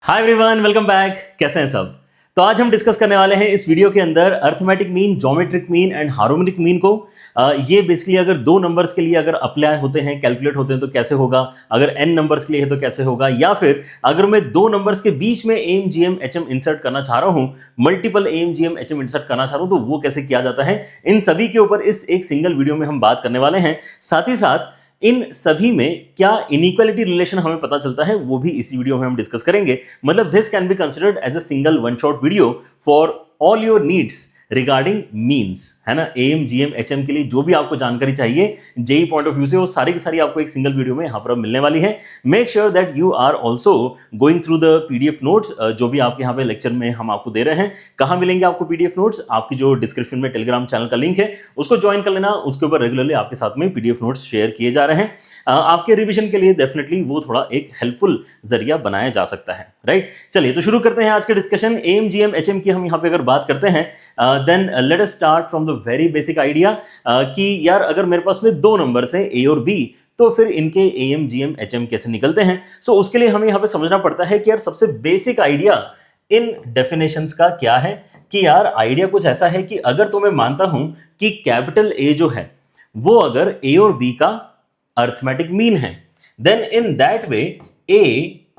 Hi everyone, welcome back. कैसे हैं सब? तो आज हम डिस्कस करने वाले हैं इस वीडियो के अंदर arithmetic mean, geometric mean and harmonic mean को। ये बेसिकली अगर दो नंबर्स के लिए अगर अप्लाई होते हैं, कैलकुलेट होते हैं तो कैसे होगा, अगर n नंबर्स के लिए है तो कैसे होगा, या फिर अगर मैं दो नंबर्स के बीच में AM G M H M insert करना चाह रहा हूं, multiple AM G M H M insert करना चाह रहा हूं, तो वो कैसे किया जाता है, इन सभी के ऊपर इस एक सिंगल वीडियो में हम बात करने वाले हैं। साथ ही साथ इन सभी में क्या इनइक्वालिटी रिलेशन हमें पता चलता है वो भी इसी वीडियो में हम डिस्कस करेंगे। मतलब this can be considered as a single one shot video for all your needs regarding means, है ना। AM G M H M के लिए जो भी आपको जानकारी चाहिए जेई पॉइंट ऑफ व्यू से, वो सारी की सारी आपको एक सिंगल वीडियो में यहाँ पर मिलने वाली है। Make sure that you are also going through the PDF notes जो भी आपके यहाँ पे लेक्चर में हम आपको दे रहे हैं। कहाँ मिलेंगे आपको पीडीएफ नोट्स? आपकी जो डिस्क्रिप्शन में टेलीग्राम चैनल का लिंक है उसको ज्वाइन कर लेना। उसके ऊपर रेगुलरली आपके साथ में पीडीएफ नोट्स शेयर किए जा रहे हैं। आपके रिवीजन के लिए डेफिनेटली वो थोड़ा एक हेल्पफुल जरिया बनाया जा सकता है, राइट। चलिए तो शुरू करते हैं आज के discussion. AM G M H M की हम यहाँ पे अगर बात करते हैं, then let us start from the very basic idea कि यार अगर मेरे पास में दो नंबर्स हैं ए और बी, तो फिर इनके AM G M H M कैसे निकलते हैं। सो उसके लिए हमें यहाँ पे समझना पड़ता है कि यार सबसे बेसिक आइडिया इन डेफिनेशंस का क्या है। कि यार आइडिया कुछ ऐसा है कि अगर तो मैं मानता हूं कि कैपिटल ए जो है वो अगर ए और बी का अर्थमेटिक मीन है, then in that way A,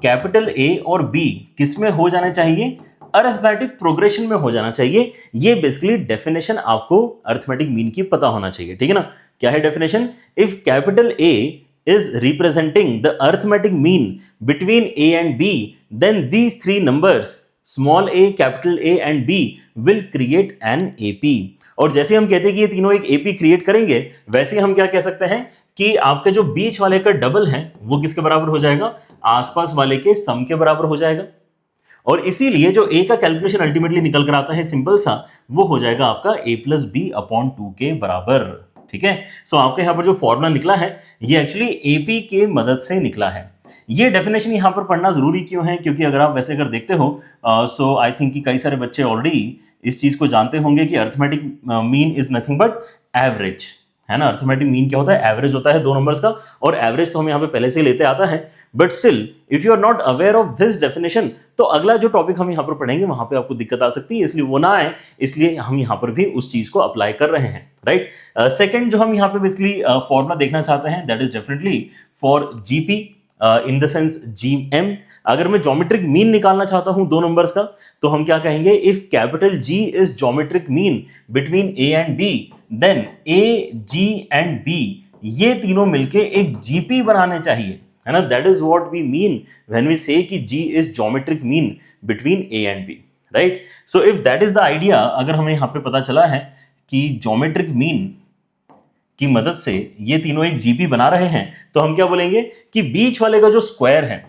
capital A और बी किस में हो जाना चाहिए? अर्थमेटिक प्रोग्रेशन में हो जाना चाहिए। ये बेसिकली डेफिनेशन आपको अर्थमेटिक मीन की पता होना चाहिए, ठीक है ना। क्या है definition? If capital A is representing the arithmetic mean between a and b, then these three numbers small a, capital A and b will create an AP। और जैसे हम कहते हैं कि ये तीनों एक AP क्रिएट करेंगे, वैसे हम क्या कह सकते हैं कि आपके जो बीच वाले का डबल है वो किसके बराबर हो जाएगा? आसपास वाले के सम के बराबर हो जाएगा। और इसीलिए जो ए का कैलकुलेशन अल्टीमेटली निकल कर आता है सिंपल सा, वो हो जाएगा आपका a प्लस बी अपॉन 2 के बराबर, ठीक है। सो आपके यहां पर जो फॉर्मूला निकला है ये एक्चुअली एपी के मदद से निकला है। ये डेफिनेशन यहां पर पढ़ना जरूरी क्यों है? क्योंकि अगर आप वैसे अगर देखते हो सो आई थिंक कि कई सारे बच्चे ऑलरेडी इस चीज को जानते होंगे कि arithmetic mean is nothing but average, है ना। अर्थमेटिक मीन क्या होता है? एवरेज होता है दो नंबर्स का, और एवरेज तो हम यहाँ पे पहले से ही लेते आता है। But still if you are not aware of this definition, तो अगला जो टॉपिक हम यहाँ पर पढ़ेंगे वहां पे आपको दिक्कत आ सकती है, इसलिए वो ना आए, इसलिए हम यहाँ पर भी उस चीज को अप्लाई कर रहे हैं, राइट। सेकेंड जो हम यहाँ पे बेसिकली फॉर्मूला देखना चाहते हैं, that is definitely for GP in the sense GM. अगर मैं ज्योमेट्रिक मीन निकालना चाहता हूं दो नंबर्स का, तो हम क्या कहेंगे? If capital G is geometric mean between A and B, then A, G and B ये तीनों मिलके एक जीपी बनाने चाहिए, है ना। That is what we mean when we say कि G is geometric mean between A and B, right. So if that is the idea, अगर हमें यहां पे पता चला है कि ज्योमेट्रिक मीन की मदद से ये तीनों एक जीपी बना रहे हैं, तो हम क्या बोलेंगे कि बीच वाले का जो स्क्वायर है,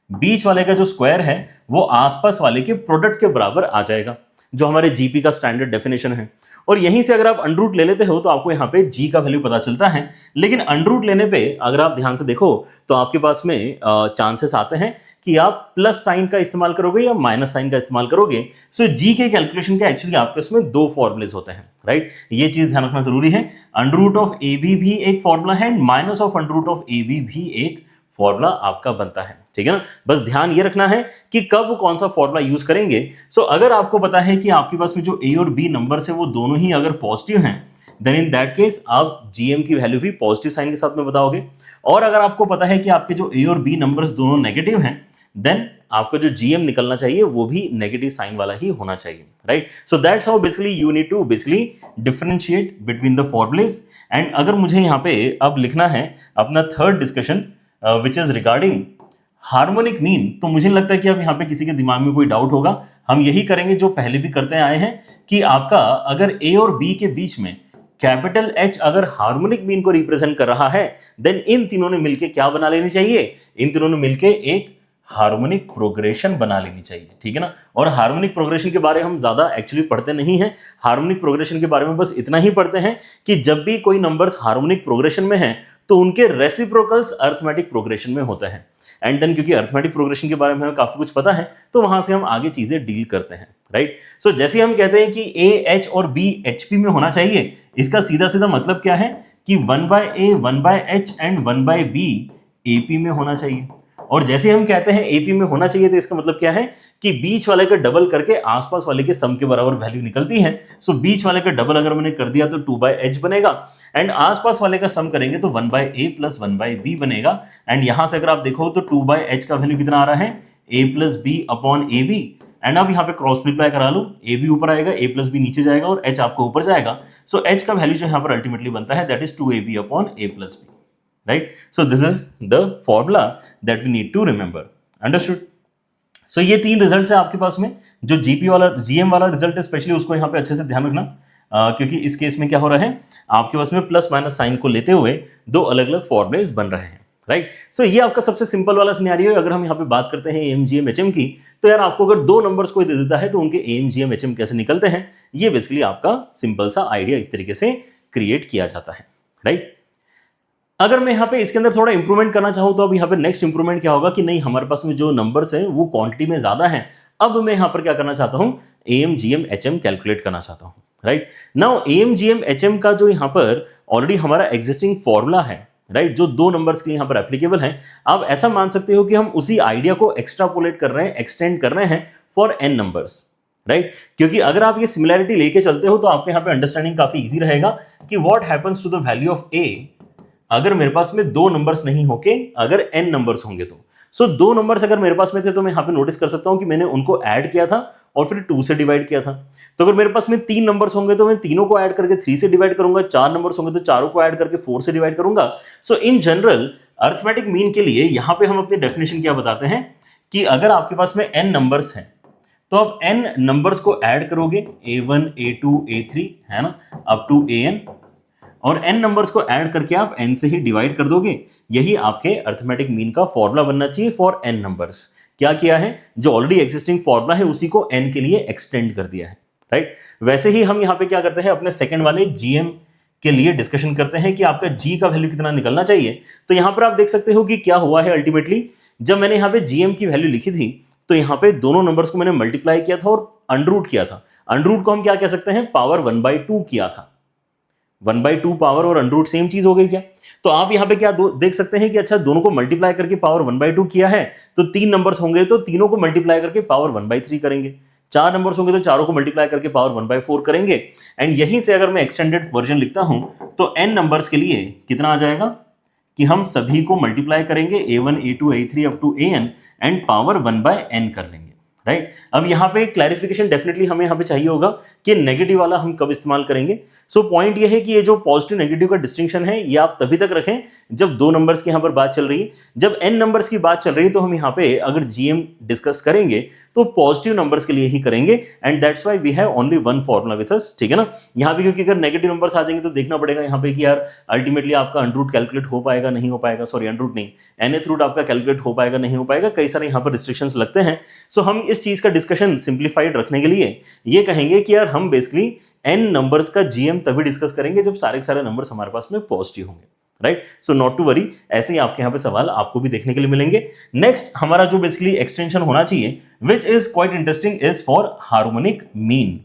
बीच वाले का जो स्क्वायर है वो आसपास वाले के प्रोडक्ट के बराबर आ जाएगा, जो हमारे जीपी का स्टैंडर्ड डेफिनेशन है। और यहीं से अगर आप अंडरूट ले लेते हो तो आपको यहाँ पे जी का वैल्यू पता चलता है। लेकिन अंडरूट लेने पे अगर आप ध्यान से देखो तो आपके पास में चांसेस आते हैं कि आप प्लस साइन का इस्तेमाल करोगे या माइनस साइन का इस्तेमाल करोगे। सो जी के कैलकुलेशन के एक्चुअली आपके उसमें दो फॉर्मुलेज होते हैं, राइट। ये चीज ध्यान रखना जरूरी है। अंडरूट ऑफ ए बी भी एक फॉर्मूला है, minus of under root of A B भी एक फॉर्मूला आपका बनता है, ठीक है ना। बस ध्यान ये रखना है कि कब कौन सा फॉर्मूला यूज करेंगे। सो अगर आपको पता है कि आपके पास में जो ए और बी नंबर्स है वो दोनों ही अगर पॉजिटिव हैं, देन इन दैट केस आप जीएम की वैल्यू भी पॉजिटिव साइन के साथ में बताओगे। और अगर आपको पता है कि आपके जो ए और बी नंबर्स दोनों नेगेटिव हैं, देन आपका जो जीएम निकलना चाहिए वो भी नेगेटिव साइन वाला ही होना चाहिए, right. So that's how basically you need to basically differentiate between the formulae. And अगर मुझे यहाँ पे अब लिखना है अपना third discussion which is regarding harmonic mean, तो मुझे लगता है कि अब यहाँ पे किसी के दिमाग में कोई डाउट होगा। हम यही करेंगे जो पहले भी करते आए हैं कि आपका अगर ए और बी के बीच में कैपिटल एच अगर हार्मोनिक मीन को रिप्रेजेंट कर रहा है, देन इन तीनों ने मिलके क्या बना लेनी चाहिए? इन तीनों ने मिलके एक हार्मोनिक प्रोग्रेशन बना लेनी चाहिए, ठीक है ना। और हार्मोनिक प्रोग्रेशन के बारे में हम ज्यादा एक्चुअली पढ़ते नहीं हैं। हार्मोनिक प्रोग्रेशन के बारे में बस इतना ही पढ़ते हैं कि जब भी कोई नंबर्स हार्मोनिक प्रोग्रेशन में हैं तो उनके रेसिप्रोकल्स अर्थमेटिक प्रोग्रेशन में होते हैं। एंड देन क्योंकि अर्थमेटिक प्रोग्रेशन के बारे में हमें काफी कुछ पता है, तो वहां से हम आगे चीजें डील करते हैं, राइट। सो जैसे हम कहते हैं कि ए एच और बी एचपी में होना चाहिए, इसका सीधा सीधा मतलब क्या है कि 1/a 1/h and 1/b AP में होना चाहिए। और जैसे हम कहते हैं एपी में होना चाहिए, तो इसका मतलब क्या है कि बीच वाले का डबल करके आसपास वाले के सम के बराबर वैल्यू निकलती है। सो बीच वाले का डबल अगर मैंने कर दिया तो 2/h बनेगा, एंड आसपास वाले का सम करेंगे तो 1/a प्लस 1/b बनेगा। एंड यहां से अगर आप देखो तो 2/h का वैल्यू कितना आ रहा है, a plus B upon A B. And अब यहाँ पे क्रॉस मल्टीप्लाई करा लो, ए बी ऊपर आएगा, ए प्लस बी नीचे जाएगा और एच आपको ऊपर जाएगा। सो एच का वैल्यू जो यहाँ पर अल्टीमेटली बनता है that is 2ab upon A plus B, right. So this is the formula that we need to remember, understood. So ये 3 रिजल्ट है आपके पास में। जो जीपी वाला जीएम वाला रिजल्ट है स्पेशली उसको यहाँ पे अच्छे से ध्यान रखना, क्योंकि इस केस में क्या हो रहा है, आपके पास में प्लस माइनस साइन को लेते हुए 2 अलग अलग फॉर्मुलेज बन रहे हैं, राइट। सो ये आपका सबसे सिंपल वाला सिनेरियो है। अगर हम यहाँ पे बात करते हैं AM G M H M की, तो यार आपको अगर 2 नंबर्स कोई दे देता है तो उनके AM G M H M कैसे निकलते हैं, ये बेसिकली आपका सिंपल सा आइडिया इस तरीके से क्रिएट किया जाता है, राइट। अगर मैं यहाँ पे इसके अंदर थोड़ा इंप्रूवमेंट करना चाहूँ तो अब यहाँ पे नेक्स्ट इंप्रूवमेंट क्या होगा कि नहीं, हमारे पास में जो नंबर्स हैं वो क्वांटिटी में ज्यादा हैं। अब मैं यहाँ पर क्या करना चाहता हूँ, AM G M H M calculate करना चाहता हूँ, right. Now AM G M H M का जो यहाँ पर ऑलरेडी हमारा एग्जिस्टिंग फॉर्मूला है, राइट, जो 2 नंबर्स के यहाँ पर एप्लीकेबल है, आप ऐसा मान सकते हो कि हम उसी आइडिया को एक्स्ट्रापोलेट कर रहे हैं, एक्सटेंड कर रहे हैं फॉर n नंबर्स, राइट। क्योंकि अगर आप ये सिमिलैरिटी लेके चलते हो तो आपके यहाँ पे अंडरस्टैंडिंग काफी इजी रहेगा कि what happens to the value of a अगर मेरे पास में 2 नंबर्स नहीं होके अगर n नंबर्स होंगे तो। सो 2 नंबर्स अगर मेरे पास में थे तो मैं यहाँ पे नोटिस कर सकता हूँ कि मैंने उनको ऐड किया था और फिर 2 से डिवाइड किया था। तो अगर मेरे पास में 3 नंबर्स होंगे तो मैं तीनों को ऐड करके 3 से डिवाइड करूंगा, 4 नंबर्स होंगे तो चारों को ऐड करके 4 से डिवाइड करूंगा। सो इन जनरल अरिथमेटिक मीन के लिए यहाँ पे हम अपनी डेफिनेशन क्या बताते हैं कि अगर आपके पास में n नंबर्स हैं तो आप n नंबर्स को ऐड करोगे, a1 a2 a3 है ना, अप टू an, और n नंबर्स को ऐड करके आप n से ही डिवाइड कर दोगे। यही आपके अरिथमेटिक मीन का फॉर्मूला बनना चाहिए फॉर n नंबर्स। क्या किया है, जो ऑलरेडी एग्जिस्टिंग फॉर्मूला है उसी को n के लिए एक्सटेंड कर दिया है, राइट। वैसे ही हम यहाँ पे क्या करते हैं, अपने सेकंड वाले gm के लिए डिस्कशन करते हैं कि आपका g का वैल्यू कितना निकलना चाहिए। तो यहाँ पर आप देख सकते हो कि क्या हुआ है अल्टीमेटली, जब मैंने यहाँ पे gm की वैल्यू लिखी थी तो यहाँ पे दोनों नंबर्स को मैंने मल्टीप्लाई किया था और अंडररूट किया था। अंडररूट को हम क्या कह सकते हैं, पावर 1/2 किया था। 1/2 पावर और अंडररूट सेम चीज हो गई क्या। तो आप यहाँ पे क्या देख सकते हैं कि अच्छा, दोनों को मल्टीप्लाई करके पावर 1/2 किया है तो 3 नंबर्स होंगे तो तीनों को मल्टीप्लाई करके पावर 1/3 करेंगे, 4 नंबर्स होंगे तो चारों को मल्टीप्लाई करके पावर 1/4 करेंगे। एंड यहीं से अगर मैं एक्सटेंडेड वर्जन लिखता हूं तो n नंबर्स के लिए कितना आ जाएगा कि हम सभी को मल्टीप्लाई करेंगे, a1 a2 a3 up to an, and power 1/n कर लेंगे, राइट। अब यहाँ पे क्लैरिफिकेशन डेफिनेटली हमें यहाँ पे चाहिए होगा कि नेगेटिव वाला हम कब इस्तेमाल करेंगे। सो पॉइंट ये है कि ये जो पॉजिटिव नेगेटिव का डिस्टिंक्शन है ये आप तभी तक रखें जब 2 नंबर्स की यहाँ पर बात चल रही है। जब n नंबर्स की बात चल रही है तो हम यहाँ पे अगर जीएम डिस्कस करेंगे तो पॉजिटिव नंबर्स के लिए ही करेंगे, and that's why we have only one formula with us, ठीक है ना। यहाँ पे क्योंकि अगर नेगेटिव नंबर्स आ जाएंगे तो देखना पड़ेगा यहाँ पे कि यार अल्टीमेटली आपका अंडररूट कैलकुलेट हो पाएगा नहीं हो पाएगा, सॉरी अंडररूट नहीं, nth रूट आपका कैलकुलेट हो पाएगा नहीं हो पाएगा, कई सारे यहाँ पर रिस्ट्रिक्शंस लगते हैं। सो हम इस चीज का डिस्कशन सिंप्लीफाइड रखने के लिए ये कहेंगे कि यार हम बेसिकली n नंबर्स का जीएम तभी डिस्कस करेंगे जब सारे के सारे नंबर्स हमारे पास में पॉजिटिव होंगे, right. So not to worry, ऐसे ही आपके यहाँ पे सवाल आपको भी देखने के लिए मिलेंगे। नेक्स्ट हमारा जो बेसिकली एक्सटेंशन होना चाहिए which is quite interesting is for harmonic mean.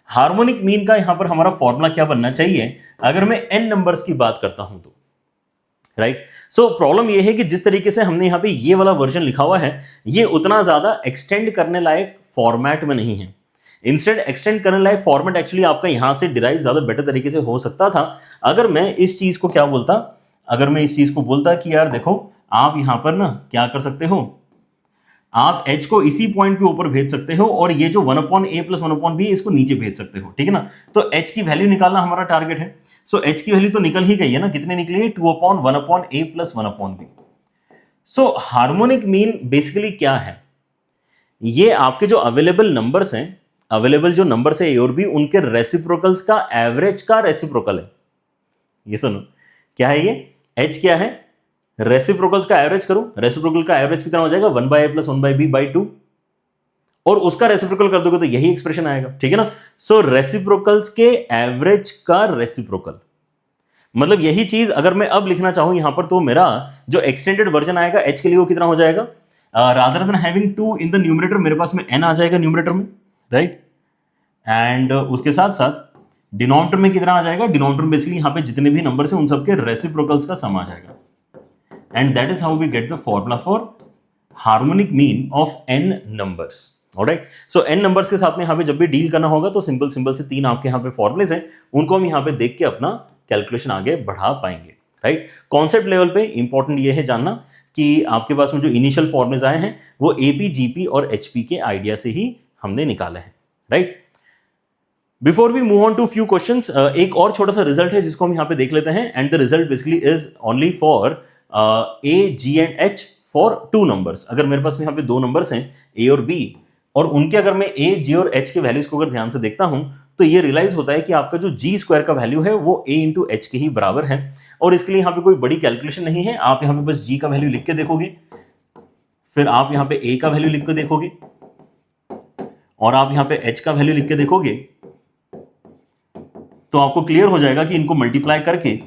Harmonic mean का यहाँ पर हमारा फॉर्मूला क्या बनना चाहिए अगर मैं n नंबर्स की बात करता हूं तो, राइट। सो प्रॉब्लम ये है कि जिस तरीके से हमने यहाँ पे ये वाला वर्जन लिखा हुआ है ये उतना ज्यादा एक्सटेंड करने लायक फॉर्मेट में नहीं है। इंस्टेंट एक्सटेंड करने लायक फॉर्मेट एक्चुअली आपका यहां से डिराइव ज्यादा बेटर तरीके से हो सकता था अगर मैं इस चीज को क्या बोलता, अगर मैं इस चीज को बोलता कि यार देखो आप यहां पर ना क्या कर सकते हो, आप h को इसी पॉइंट पे ऊपर भेज सकते हो और ये जो 1/a प्लस 1/b इसको नीचे भेज सकते हो, ठीक है ना। तो h की वैल्यू निकालना हमारा टारगेट है। सो h की वैल्यू तो निकल ही गई है ना, कितनी निकली है, 2/1/a प्लस 1/b। सो हार्मोनिक मीन बेसिकली क्या है, ये आपके जो अवेलेबल नंबर्स हैं, अवेलेबल जो नंबर्स है ए और बी उनके रेसिप्रोकल्स का एवरेज का रेसिप्रोकल है। ये सुनो क्या है ये, h क्या है, रेसिप्रोकल्स का एवरेज करो, रेसिप्रोकल का एवरेज कितना हो जाएगा 1/a प्लस 1/b/2, और उसका रेसिप्रोकल कर दोगे तो यही एक्सप्रेशन आएगा, ठीक है ना। सो रेसिप्रोकल्स के एवरेज का रेसिप्रोकल मतलब यही चीज अगर मैं अब लिखना चाहूं यहां पर तो मेरा जो एक्सटेंडेड वर्जन आएगा h के लिए वो कितना हो जाएगा, rather than having 2 in the numerator मेरे पास में n आ जाएगा न्यूमरेटर में, राइट। एंड उसके साथ साथ डिनोमिनेटर में कितना आ जाएगा, डिनोमिनेटर में बेसिकली यहाँ पे जितने भी नंबर्स हैं उन सबके रेसिप्रोकल्स का सम आ जाएगा, and that is how we get the formula for harmonic mean of n numbers. Alright, so n numbers के साथ में यहाँ पे जब भी डील करना होगा तो सिंपल सिंपल से 3 आपके यहाँ पे फॉर्मुलेज हैं, उनको हम यहाँ पे देख के अपना कैलकुलेशन आगे बढ़ा पाएंगे। राइट, कॉन्सेप्ट लेवल पे इंपॉर्टेंट ये है जानना कि आपके पास में जो इनिशियल फॉर्मुलेज आए हैं वो एपी, जीपी और एचपी के आइडिया से ही हमने निकाले हैं। Right, before we move on to few questions, एक और छोटा सा रिजल्ट है जिसको हम यहाँ पे देख लेते हैं, and the result basically is only for A, G and H for 2 numbers. अगर मेरे पास में यहाँ पे 2 नंबर्स हैं ए और बी, और उनके अगर मैं ए, जी और एच के वैल्यूज को अगर ध्यान से देखता हूं तो ये रियलाइज होता है कि आपका जो जी स्क्वायर का वैल्यू है वो ए इंटू एच के ही बराबर है। और इसके लिए यहाँ पे कोई बड़ी कैलकुलेशन नहीं है, आप यहाँ पे बस जी का वैल्यू लिख के देखोगे, फिर आप यहाँ पे ए का वैल्यू लिख के देखोगे, और आप यहाँ पे एच का वैल्यू लिख के देखोगे, तो आपको क्लियर हो जाएगा कि इनको मल्टीप्लाई करके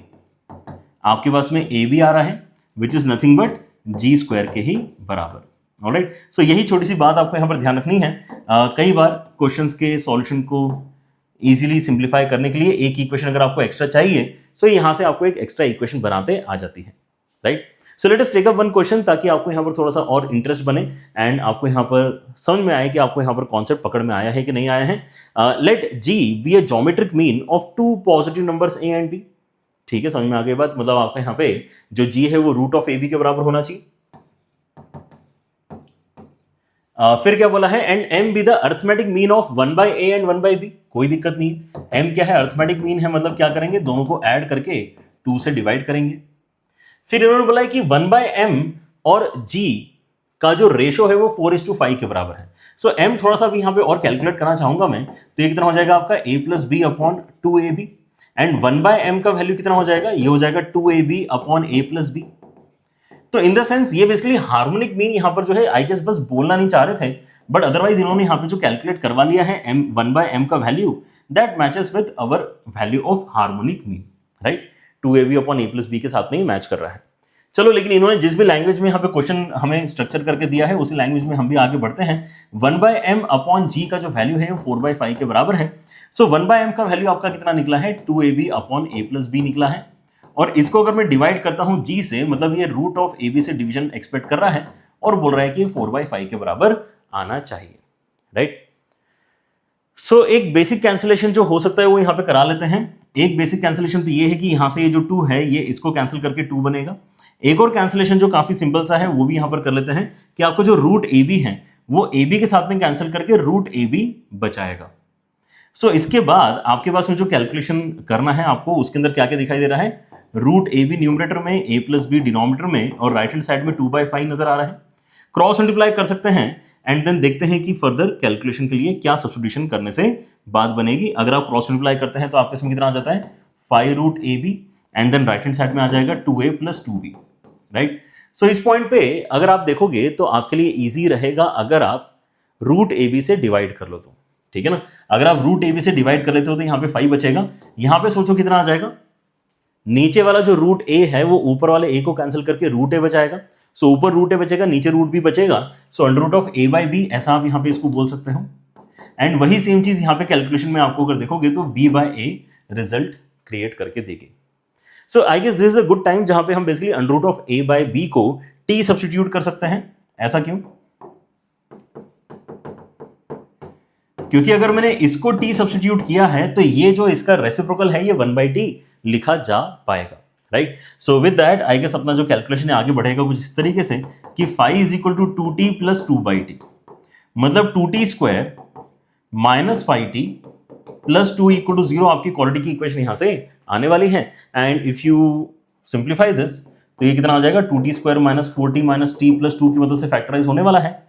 आपके पास में ए भी आ रहा है which is nothing but G square के ही बराबर। ऑलराइट, सो यही छोटी सी बात आपको यहाँ पर ध्यान रखनी है। कई बार क्वेश्चंस के सॉल्यूशन को इजीली सिंप्लीफाई करने के लिए एक इक्वेशन अगर आपको एक्स्ट्रा चाहिए, सो यहां से आपको एक एक्स्ट्रा इक्वेशन बनाते आ जाती है। Right, so let us take up one question ताकि आपको यहाँ पर थोड़ा सा और इंटरेस्ट बने एंड आपको यहाँ पर समझ में आए कि आपको यहाँ पर कॉन्सेप्ट पकड़ में आया है कि नहीं आया है। Let G be a geometric mean of 2 positive numbers A and B. ठीक है, समझ में आ गई बात, मतलब आपका यहाँ पे जो जी है वो रूट ऑफ ए बी के बराबर होना चाहिए। फिर क्या बोला है, and M be the arithmetic mean of 1 by A and 1 by B. कोई दिक्कत नहीं है, एम क्या है, अर्थमेटिक मीन है, मतलब क्या करेंगे, दोनों को ऐड करके 2 से डिवाइड करेंगे। फिर इन्होंने बोला है कि 1 बाई एम और जी का जो रेशो है वो 4:5 के बराबर है। सो एम थोड़ा सा भी यहाँ पे और कैलकुलेट करना चाहूंगा मैं, तो ये कितना हो जाएगा आपका a plus B upon 2ab, and 1 by M का वैल्यू कितना हो जाएगा, ये हो जाएगा 2ab upon a plus B. तो इन द सेंस ये बेसिकली हार्मोनिक मीन यहाँ पर जो है आई गेस बस बोलना नहीं चाह रहे थे, बट अदरवाइज इन्होंने यहाँ पे जो कैलकुलेट करवा लिया है m 1 बाय m का value, that matches with our value of harmonic mean. Right, 2ab upon a plus B के साथ में ही मैच कर रहा है। चलो, लेकिन इन्होंने जिस भी लैंग्वेज में यहाँ पे क्वेश्चन हमें स्ट्रक्चर करके दिया है उसी लैंग्वेज में हम भी आगे बढ़ते हैं। 1 बाय एम अपॉन जी का जो वैल्यू है वो 4/5 के बराबर है। सो 1 बाय एम का वैल्यू आपका कितना निकला है, 2ab upon a plus B निकला है। और इसको अगर मैं डिवाइड करता हूं जी से, मतलब ये रूट ऑफ ए बी से डिवीजन एक्सपेक्ट कर रहा है और बोल रहा है कि 4/5 के बराबर आना चाहिए। राइट, सो एक बेसिक कैंसिलेशन जो हो सकता है वो यहां पे करा लेते हैं। एक बेसिक कैंसिलेशन तो ये है कि यहां से ये जो 2 है ये इसको कैंसिल करके 2 बनेगा। एक और कैंसिलेशन जो काफी सिंपल सा है वो भी यहां पर कर लेते हैं कि आपको जो रूट ए बी है वो ए बी के साथ में कैंसिल करके रूट ए बी बचाएगा। सो इसके बाद आपके पास में जो कैलकुलेशन करना है आपको, उसके अंदर क्या क्या दिखाई दे रहा है, रूट ए बी न्यूमरेटर में, ए प्लस बी डिनोमिनेटर में, और राइट हैंड साइड में 2/5 नजर आ रहा है। क्रॉस मल्टीप्लाई कर सकते हैं एंड देन देखते हैं कि फर्दर कैलकुलेशन के लिए क्या सब्स्टिट्यूशन करने से बात बनेगी। अगर आप क्रॉस मल्टीप्लाई करते हैं तो आपके इसमें कितना आ जाता है, 5 root A B, and then right hand side में आ जाएगा 2a प्लस 2b। राइट, सो इस पॉइंट पे अगर आप देखोगे तो आपके लिए ईजी रहेगा अगर आप रूट ए बी से डिवाइड कर लो तो। ठीक है ना, अगर आप रूट ए बी से डिवाइड कर लेते हो तो यहाँ पे 5 बचेगा। यहाँ पे सोचो कितना आ जाएगा, नीचे वाला जो रूट ए है वो ऊपर वाले ए को कैंसिल करके रूट ए बचाएगा। सो ऊपर रूट ए बचेगा, नीचे रूट बी बचेगा। So under root of a by B, ऐसा आप यहाँ पे इसको बोल सकते हो। एंड वही सेम चीज यहाँ पे कैलकुलेशन में आपको अगर देखोगे तो b by a result create करके देगी। So I guess this is a good time जहां पे हम basically under root of a by B को t सब्स्टिट्यूट कर सकते हैं। ऐसा क्यों, क्योंकि अगर मैंने इसको t सब्स्टिट्यूट किया है तो ये जो इसका रेसिप्रोकल है ये 1/t लिखा जा पाएगा। Right, so with that I guess अपना जो कैलकुलेशन है आगे बढ़ेगा कुछ इस तरीके से कि 5 is equal to 2t plus 2/t, मतलब 2t square minus 5t plus 2 equal to 0 आपकी क्वालिटी की इक्वेशन यहां से आने वाली है। And if you simplify this तो ये कितना आ जाएगा, 2t square minus 4t minus t plus 2 की मदद से फैक्टराइज होने वाला है।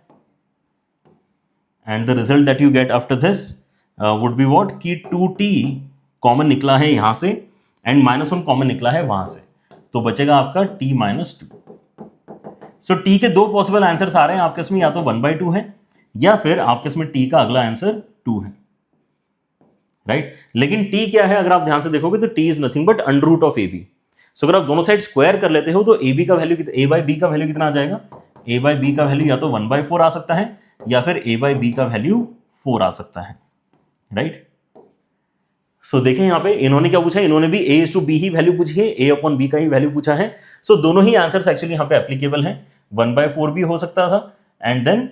And the result that you get after this would be what, कि 2t कॉमन निकला है यहां से एंड -1 कॉमन निकला है वहां से, तो बचेगा आपका t माइनस 2। सो t के 2 पॉसिबल आंसर्स आ रहे हैं आपके इसमें, या तो 1/2 है या फिर आपके इसमें t का अगला आंसर 2 है। राइट, लेकिन t क्या है अगर आप ध्यान से देखोगे तो t is nothing but under root of ab। So अगर आप दोनों साइड स्क्वायर कर लेते हो तो ab का वैल्यू a बाई बी का वैल्यू कितना आ जाएगा, a बाई बी का वैल्यू या तो 1/4 आ सकता है या फिर a बाई बी का वैल्यू 4 आ सकता है। राइट, सो देखें यहाँ पे इन्होंने क्या पूछा, इन्होंने भी a टू b ही वैल्यू पूछी है, a अपॉन b का ही वैल्यू पूछा है। सो दोनों ही आंसर्स एक्चुअली यहाँ पे एप्लीकेबल हैं। 1/4 भी हो सकता था एंड देन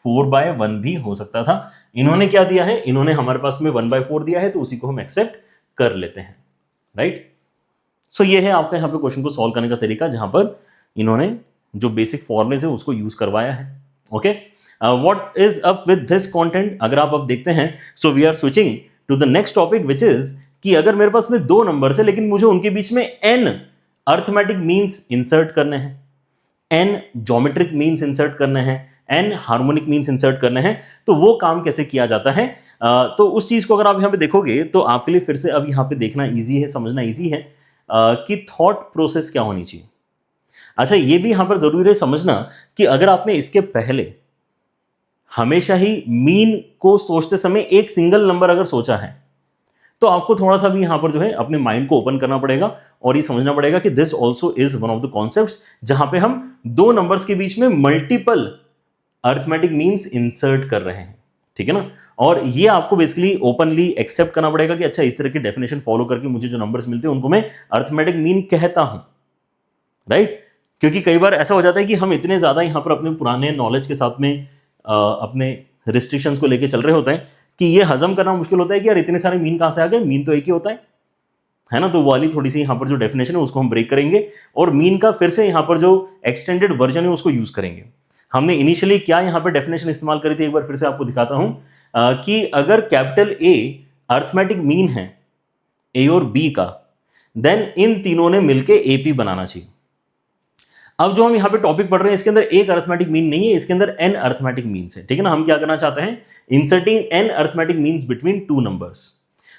4/1 भी हो सकता था। इन्होंने क्या दिया है, इन्होंने हमारे पास में 1/4 दिया है, तो उसी को हम एक्सेप्ट कर लेते हैं, राइट। सो ये है आपका यहाँ पे क्वेश्चन को सॉल्व करने का तरीका, जहां पर इन्होंने जो बेसिक फॉर्मुले है उसको यूज करवाया है। Okay, what is up with this content, अगर आप अब देखते हैं, so we are switching to the next topic which is कि अगर मेरे पास में दो नंबर्स है लेकिन मुझे उनके बीच में n अर्थमेटिक मीन्स इंसर्ट करने हैं, n ज्योमेट्रिक मीन्स इंसर्ट करने हैं, n हार्मोनिक मीन्स इंसर्ट करने हैं, तो वो काम कैसे किया जाता है। तो उस चीज को अगर आप यहां पे देखोगे तो आपके लिए फिर से अब यहां पे देखना इजी है, समझना इजी है कि थॉट प्रोसेस क्या होनी चाहिए। अच्छा, ये भी यहां पर जरूरी है समझना कि अगर आपने इसके पहले हमेशा ही मीन को सोचते समय एक सिंगल नंबर अगर सोचा है, तो आपको थोड़ा सा भी यहां पर जो है अपने माइंड को ओपन करना पड़ेगा और ये समझना पड़ेगा कि this also is one of the concepts जहां पे हम दो नंबर्स के बीच में मल्टीपल अर्थमेटिक मीन्स इंसर्ट कर रहे हैं, ठीक है ना। और ये आपको बेसिकली ओपनली एक्सेप्ट करना पड़ेगा कि अच्छा, इस तरह की डेफिनेशन फॉलो करके मुझे जो नंबर्स मिलते हैं उनको मैं अर्थमेटिक मीन कहता हूं, राइट। क्योंकि कई बार ऐसा हो जाता है कि हम इतने ज्यादा यहां पर अपने पुराने नॉलेज के साथ में अपने रिस्ट्रिक्शंस को लेके चल रहे होते हैं कि ये हजम करना मुश्किल होता है कि यार इतने सारे मीन कहां से आ गए, मीन तो एक ही होता है ना। तो वो वाली थोड़ी सी यहां पर जो डेफिनेशन है उसको हम ब्रेक करेंगे और मीन का फिर से यहां पर जो एक्सटेंडेड वर्जन है उसको यूज करेंगे। हमने इनिशियली क्या यहां पर डेफिनेशन इस्तेमाल करी थी, एक बार फिर से आपको दिखाता हूं कि अगर कैपिटल ए अर्थमेटिक मीन है ए और बी का, देन इन तीनों ने मिलकर एपी बनाना चाहिए। अब जो हम यहां पे टॉपिक पढ़ रहे हैं इसके अंदर एक अर्थमेटिक मीन नहीं है, इसके अंदर n अर्थमेटिक मीन्स है, ठीक है ना। हम क्या करना चाहते हैं, inserting n arithmetic means between two numbers.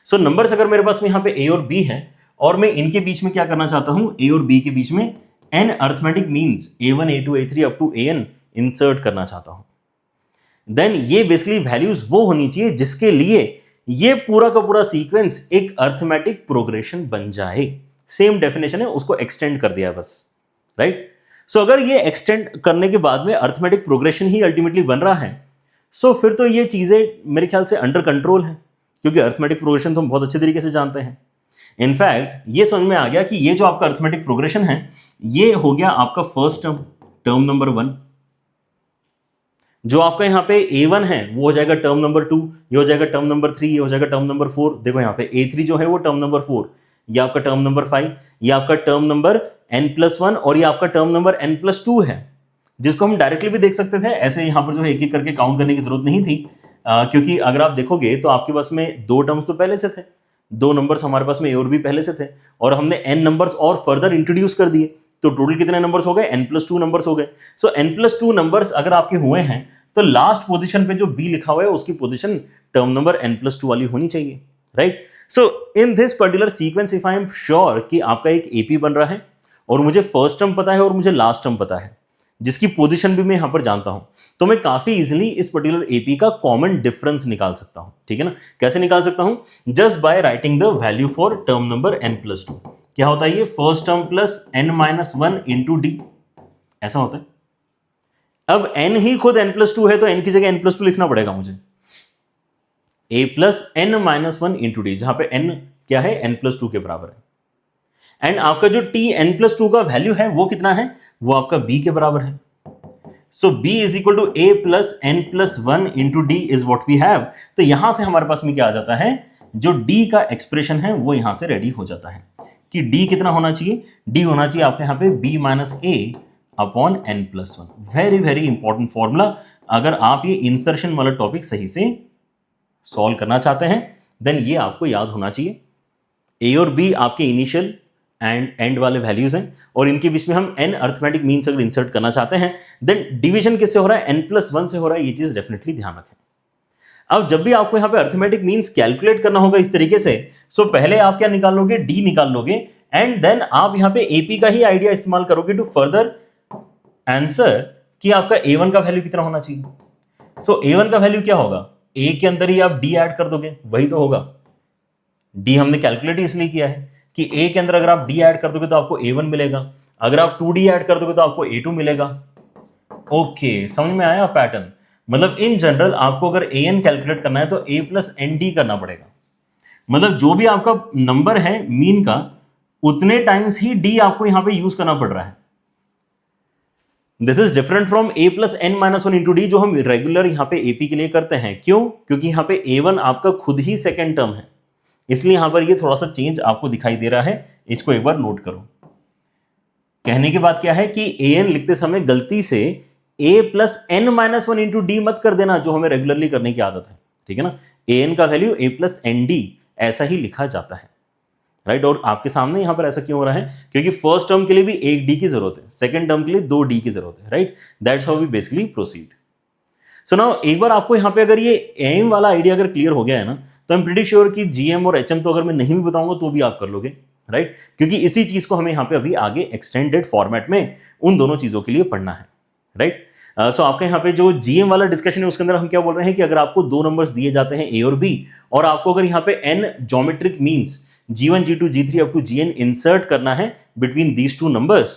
So numbers अगर मेरे पास में यहां पे a और b है और मैं इनके बीच में क्या करना चाहता हूं, a और b के बीच में n arithmetic means a1 a2 a3 up to an insert करना चाहता हूं, देन ये बेसिकली वैल्यूज वो होनी चाहिए जिसके लिए ये पूरा का पूरा सीक्वेंस एक अर्थमेटिक प्रोग्रेशन बन जाए। सेम डेफिनेशन है, उसको एक्सटेंड कर दिया बस, राइट। सो अगर ये एक्सटेंड करने के बाद में अर्थमेटिक प्रोग्रेशन ही अल्टीमेटली बन रहा है, सो फिर तो ये चीजें मेरे ख्याल से अंडर कंट्रोल है, क्योंकि अर्थमेटिक प्रोग्रेशन तो हम बहुत अच्छे तरीके से जानते हैं। इनफैक्ट ये समझ में आ गया कि ये जो आपका अर्थमेटिक प्रोग्रेशन है ये हो गया आपका फर्स्ट टर्म, टर्म नंबर 1। जो आपका यहाँ पे a1 है वो हो जाएगा टर्म नंबर 2, ये हो जाएगा टर्म नंबर 3, ये हो जाएगा टर्म नंबर 4। देखो यहाँ पे a3 जो है वो टर्म नंबर 4, ये आपका टर्म नंबर 5, ये आपका टर्म नंबर n+1 और ये आपका टर्म नंबर n+2 है, जिसको हम डायरेक्टली भी देख सकते थे। ऐसे यहाँ पर जो है एक एक करके काउंट करने की जरूरत नहीं थी, क्योंकि अगर आप देखोगे तो आपके पास में दो टर्म्स तो पहले से थे, दो नंबर्स हमारे पास में ए और बी पहले से थे और हमने n नंबर्स और फर्दर इंट्रोड्यूस कर दिए, तो टोटल कितने नंबर्स हो गए, n+2 नंबर्स हो गए। सो n+2 नंबर्स अगर आपके हुए हैं तो लास्ट पोजीशन पे जो b लिखा हुआ है उसकी पोजीशन टर्म नंबर n+2 वाली होनी चाहिए, right. So in this particular sequence if I am sure कि आपका एक एपी बन रहा है और मुझे फर्स्ट टर्म पता है और मुझे लास्ट टर्म पता है, जिसकी पोजीशन भी मैं यहां पर जानता हूं, तो मैं काफी इजीली इस पर्टिकुलर एपी का कॉमन डिफरेंस निकाल सकता हूं, ठीक है ना। कैसे निकाल सकता हूं, just by writing the value for term number n+2। क्या होता है ये, first term plus n-1 into D, ऐसा होता है। अब n ही खुद n+2 है तो n की जगह n+2 लिखना पड़ेगा मुझे, a plus n-1 into D, जहां पे n क्या है, n+2 के बराबर है। एंड आपका जो t n+2 का वैल्यू है वो कितना है, वो आपका b के बराबर है। So b is equal to a plus n+1 into d is what we have. तो यहां से हमारे पास में क्या आ जाता है, जो d का एक्सप्रेशन है वो यहां से रेडी हो जाता है कि d कितना होना चाहिए, d होना चाहिए आपके यहां पे b minus a upon n+1। Very very important formula, अगर आप ये इंसर्शन वाला टॉपिक सही से सॉल्व करना चाहते हैं देन ये आपको याद होना चाहिए। a और b आपके इनिशियल एंड एंड वाले वैल्यूज हैं और इनके बीच में हम n अर्थमेटिक मीन्स अगर इंसर्ट करना चाहते हैं देन डिवीजन किससे हो रहा है, n+1 से हो रहा है। ये चीज डेफिनेटली ध्यान रखें। अब जब भी आपको यहां पे अर्थमेटिक मीन्स कैलकुलेट करना होगा इस तरीके से, सो पहले आप क्या निकाल लोगे, d निकाल लोगे एंड देन आप यहां पे AP का ही आइडिया इस्तेमाल करोगे टू फर्दर आंसर कि आपका a1 का वैल्यू कितना होना चाहिए। सो a1 का वैल्यू क्या होगा, a के अंदर ही आप d ऐड कर दोगे, वही तो होगा। d हमने कैलकुलेट इसलिए किया है कि a के अंदर अगर आप d ऐड कर दोगे तो आपको a1 मिलेगा, अगर आप 2d ऐड कर दोगे तो आपको a2 मिलेगा। ओके, समझ में आया पैटर्न। मतलब इन जनरल आपको अगर an कैलकुलेट करना है तो a प्लस nd करना पड़ेगा। मतलब जो भी आपका नंबर है मीन का, उतने टाइम्स ही d आपको यहां पे यूज करना पड़ रहा है। This is different from a plus n minus one into d, जो हम रेगुलर यहाँ पे एपी के लिए करते हैं। क्यों? क्योंकि यहाँ पे a1 आपका खुद ही सेकेंड टर्म है, इसलिए यहां पर ये थोड़ा सा चेंज आपको दिखाई दे रहा है। इसको एक बार नोट करो। कहने की बात क्या है कि an लिखते समय गलती से a plus n minus one into d मत कर देना, जो हमें रेगुलरली करने की आदत है, ठीक है ना। an का वैल्यू a प्लस एन डी ऐसा ही लिखा जाता है, राइट। और आपके सामने यहां पर ऐसा क्यों हो रहा है? क्योंकि फर्स्ट टर्म के लिए भी एक डी की जरूरत है, सेकेंड टर्म के लिए दो डी की जरूरत है, right. That's how we basically proceed. So now एक बार आपको यहां पे अगर ये एम वाला आइडिया अगर क्लियर हो गया है ना, तो आई एम प्रीटी श्योर कि जीएम और एचएम तो अगर मैं नहीं भी बताऊंगा तो भी आप कर लोगे, राइट। क्योंकि इसी चीज को हमें यहां पे अभी आगे एक्सटेंडेड फॉर्मेट में उन दोनों चीजों के लिए पढ़ना है, राइट। सो आपके यहाँ पे जो जीएम वाला डिस्कशन है उसके अंदर हम क्या बोल रहे हैं कि अगर आपको दो नंबर्स दिए जाते हैं ए और बी, और आपको अगर यहाँ पे n geometric means G1, G2, G3 up to Gn insert करना है बिटवीन दीज टू नंबर्स,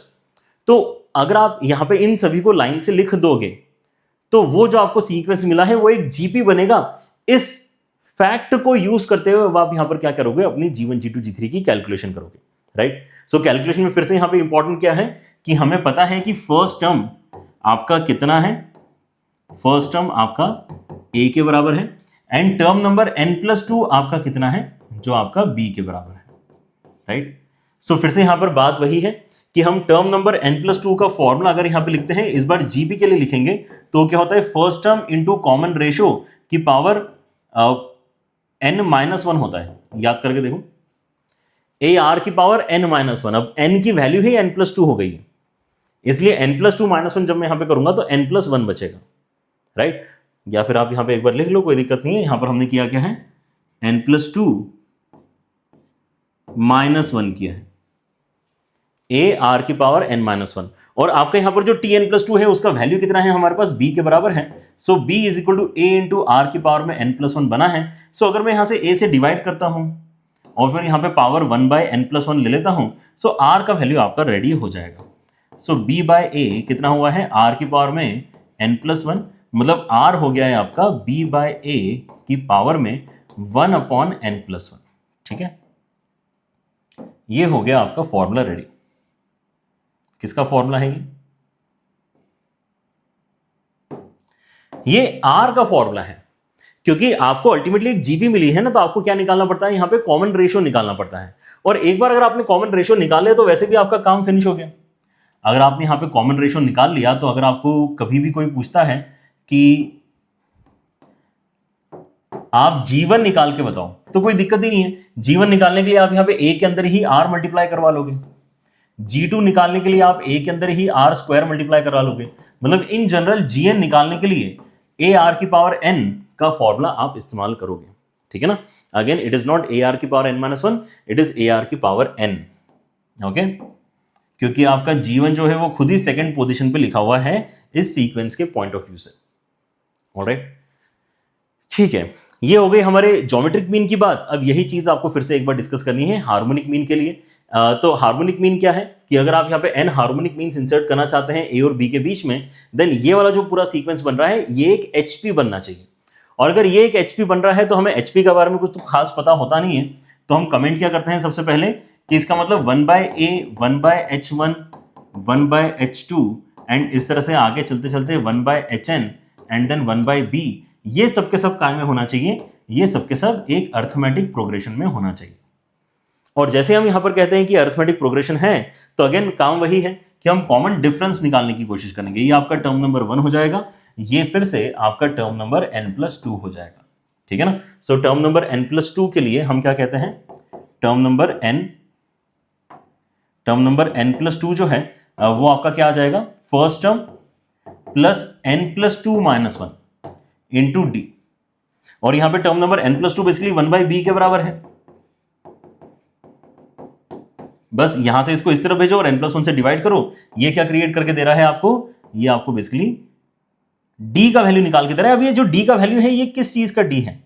तो अगर आप यहां पे इन सभी को लाइन से लिख दोगे तो वो जो आपको सीक्वेंस मिला है वो एक जीपी बनेगा। इस फैक्ट को यूज करते हुए आप यहां पर क्या करोगे? अपनी G1, G2, G3 की कैलकुलेशन करोगे, राइट। सो कैलकुलेशन में फिर से यहां पे इंपॉर्टेंट क्या है कि हमें पता है कि फर्स्ट टर्म आपका कितना है, फर्स्ट टर्म आपका a के बराबर है, एंड टर्म नंबर n+2 आपका कितना है, जो आपका b के बराबर है, राइट। सो फिर से यहां पर बात वही है कि हम टर्म नंबर n+2 का फॉर्मूला अगर यहां पे लिखते हैं, इस बार जीपी के लिए लिखेंगे तो क्या होता है, first term into common ratio की पावर n-1 होता है। याद करके देखो, ए आर की पावर n-1, अब n की वैल्यू ही n+2 हो गई है, इसलिए n+2-1 जब मैं यहां पे करूंगा तो n+1 बचेगा, राइट। या फिर आप यहां पे एक बार लिख लो, कोई दिक्कत नहीं है। यहां पर हमने किया क्या है, n+2-1 किया है, ए आर की पावर n-1, और आपका यहां पर जो tn+2 है उसका वैल्यू कितना है हमारे पास, b के बराबर है। So b is equal to a into r की पावर में n+1 बना है। सो अगर मैं यहां से a से डिवाइड करता हूं और फिर यहां पे पावर 1/n+1 ले लेता हूं, सो r का वैल्यू आपका रेडी हो जाएगा। सो b बाय a कितना हुआ है, r की पावर में n+1, मतलब r हो गया है आपका b बाय a की पावर में 1/n+1, ठीक है। ये हो गया आपका फॉर्मूला रेडी। किसका फॉर्मूला है ये आर का फॉर्मूला है, क्योंकि आपको अल्टीमेटली एक जीपी मिली है ना, तो आपको क्या निकालना पड़ता है, यहां पे कॉमन रेशियो निकालना पड़ता है। और एक बार अगर आपने कॉमन रेशियो निकाल लिया तो वैसे भी आपका काम फिनिश हो गया। अगर आपने यहां पे कॉमन रेशियो निकाल लिया तो अगर आपको कभी भी कोई पूछता है कि आप G1 निकाल के बताओ, तो कोई दिक्कत ही नहीं है। G1 निकालने के लिए आप यहां पे a के अंदर ही r मल्टीप्लाई करवा लोगे, G2 निकालने के लिए आप a के अंदर ही r स्क्वायर मल्टीप्लाई करवा लोगे। मतलब इन जनरल Gn निकालने के लिए a r की पावर n का फॉर्मूला आप इस्तेमाल करोगे, ठीक है ना। Again it is not a r की power n-1, it is a r की पावर n, ओके। क्योंकि आपका G1 जो है वो खुद ही सेकंड पोजीशन पे लिखा हुआ है इस सीक्वेंस के पॉइंट ऑफ व्यू से, ऑलराइट, ठीक है। ये हो गई हमारे ज्योमेट्रिक मीन की बात। अब यही चीज आपको फिर से एक बार डिस्कस करनी है हार्मोनिक मीन के लिए। तो हार्मोनिक मीन क्या है कि अगर आप यहाँ पे n हार्मोनिक मीन्स इंसर्ट करना चाहते हैं a और b के बीच में, देन ये वाला जो पूरा सीक्वेंस बन रहा है ये एक HP बनना चाहिए। और अगर ये एक HP बन रहा है तो हमें HP के बारे में कुछ तो खास पता होता नहीं है, तो हम कमेंट क्या करते हैं सबसे पहले कि इसका मतलब 1/a 1/h1 1/h2 एंड इस तरह से आगे चलते चलते 1/hn एंड देन 1/b, ये सब के सब काय में होना चाहिए, ये सब के सब एक अर्थमेटिक प्रोग्रेशन में होना चाहिए। और जैसे हम यहां पर कहते हैं कि अर्थमेटिक प्रोग्रेशन है, तो अगेन काम वही है कि हम कॉमन डिफरेंस निकालने की कोशिश करेंगे। ये आपका टर्म नंबर 1 हो जाएगा, ये फिर से आपका टर्म नंबर n+2 हो जाएगा, ठीक है ना। सो टर्म नंबर n+2 के लिए हम क्या कहते हैं, टर्म नंबर n+2 जो है वो आपका क्या आ जाएगा, first term plus n+2-1 into D, और यहां पे term number n+2 basically 1/b के बराबर है। बस यहां से इसको इस तरफ भेजो और n+1 से डिवाइड करो। ये क्या क्रिएट करके दे रहा है आपको, ये आपको बेसिकली d का वैल्यू निकाल के दे रहा है। अब ये जो d का वैल्यू है ये किस चीज का d है,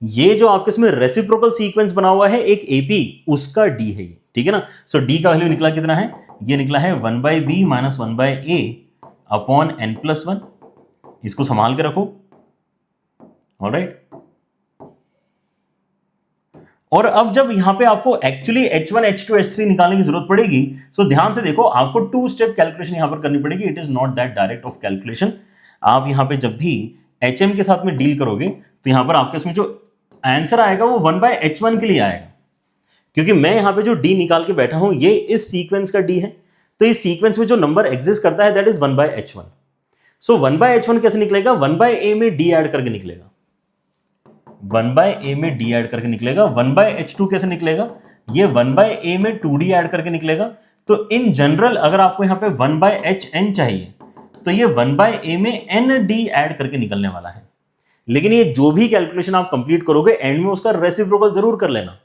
ये जो आपके इसमें रेसिप्रोकल सीक्वेंस बना हुआ है एक AP, उसका d है ये, ठीक है ना। सो d का वैल्यू निकला कितना है, ये निकला है 1/b minus 1/a upon n+1। इसको संभाल के रखो, ऑलराइट। और अब जब यहां पे आपको एक्चुअली H1 H2 H3 निकालने की जरूरत पड़ेगी, सो ध्यान से देखो, आपको 2 स्टेप कैलकुलेशन यहां पर करनी पड़ेगी। It is not that direct of calculation. आप यहां पे जब भी HM के साथ में डील करोगे तो यहां पर आपके इसमें जो आंसर आएगा वो 1/H1 के लिए आएगा, क्योंकि मैं यहां पे जो D निकाल के बैठा हूं ये इस सीक्वेंस का D है, तो इस सीक्वेंस में जो नंबर एग्जिस्ट करता है that is 1/H1। So 1/H1 कैसे निकलेगा? 1/A में D ऐड करके निकलेगा, 1/A में D ऐड करके निकलेगा। 1/H2 कैसे निकलेगा? ये 1/A में 2D ऐड करके निकलेगा। तो इन जनरल अगर आपको यहां पे 1/HN चाहिए तो ये 1/A में ND ऐड करके निकलने वाला है। लेकिन ये जो भी कैलकुलेशन आप कंप्लीट करोगे एंड में उसका रेसिप्रोकल जरूर कर लेना,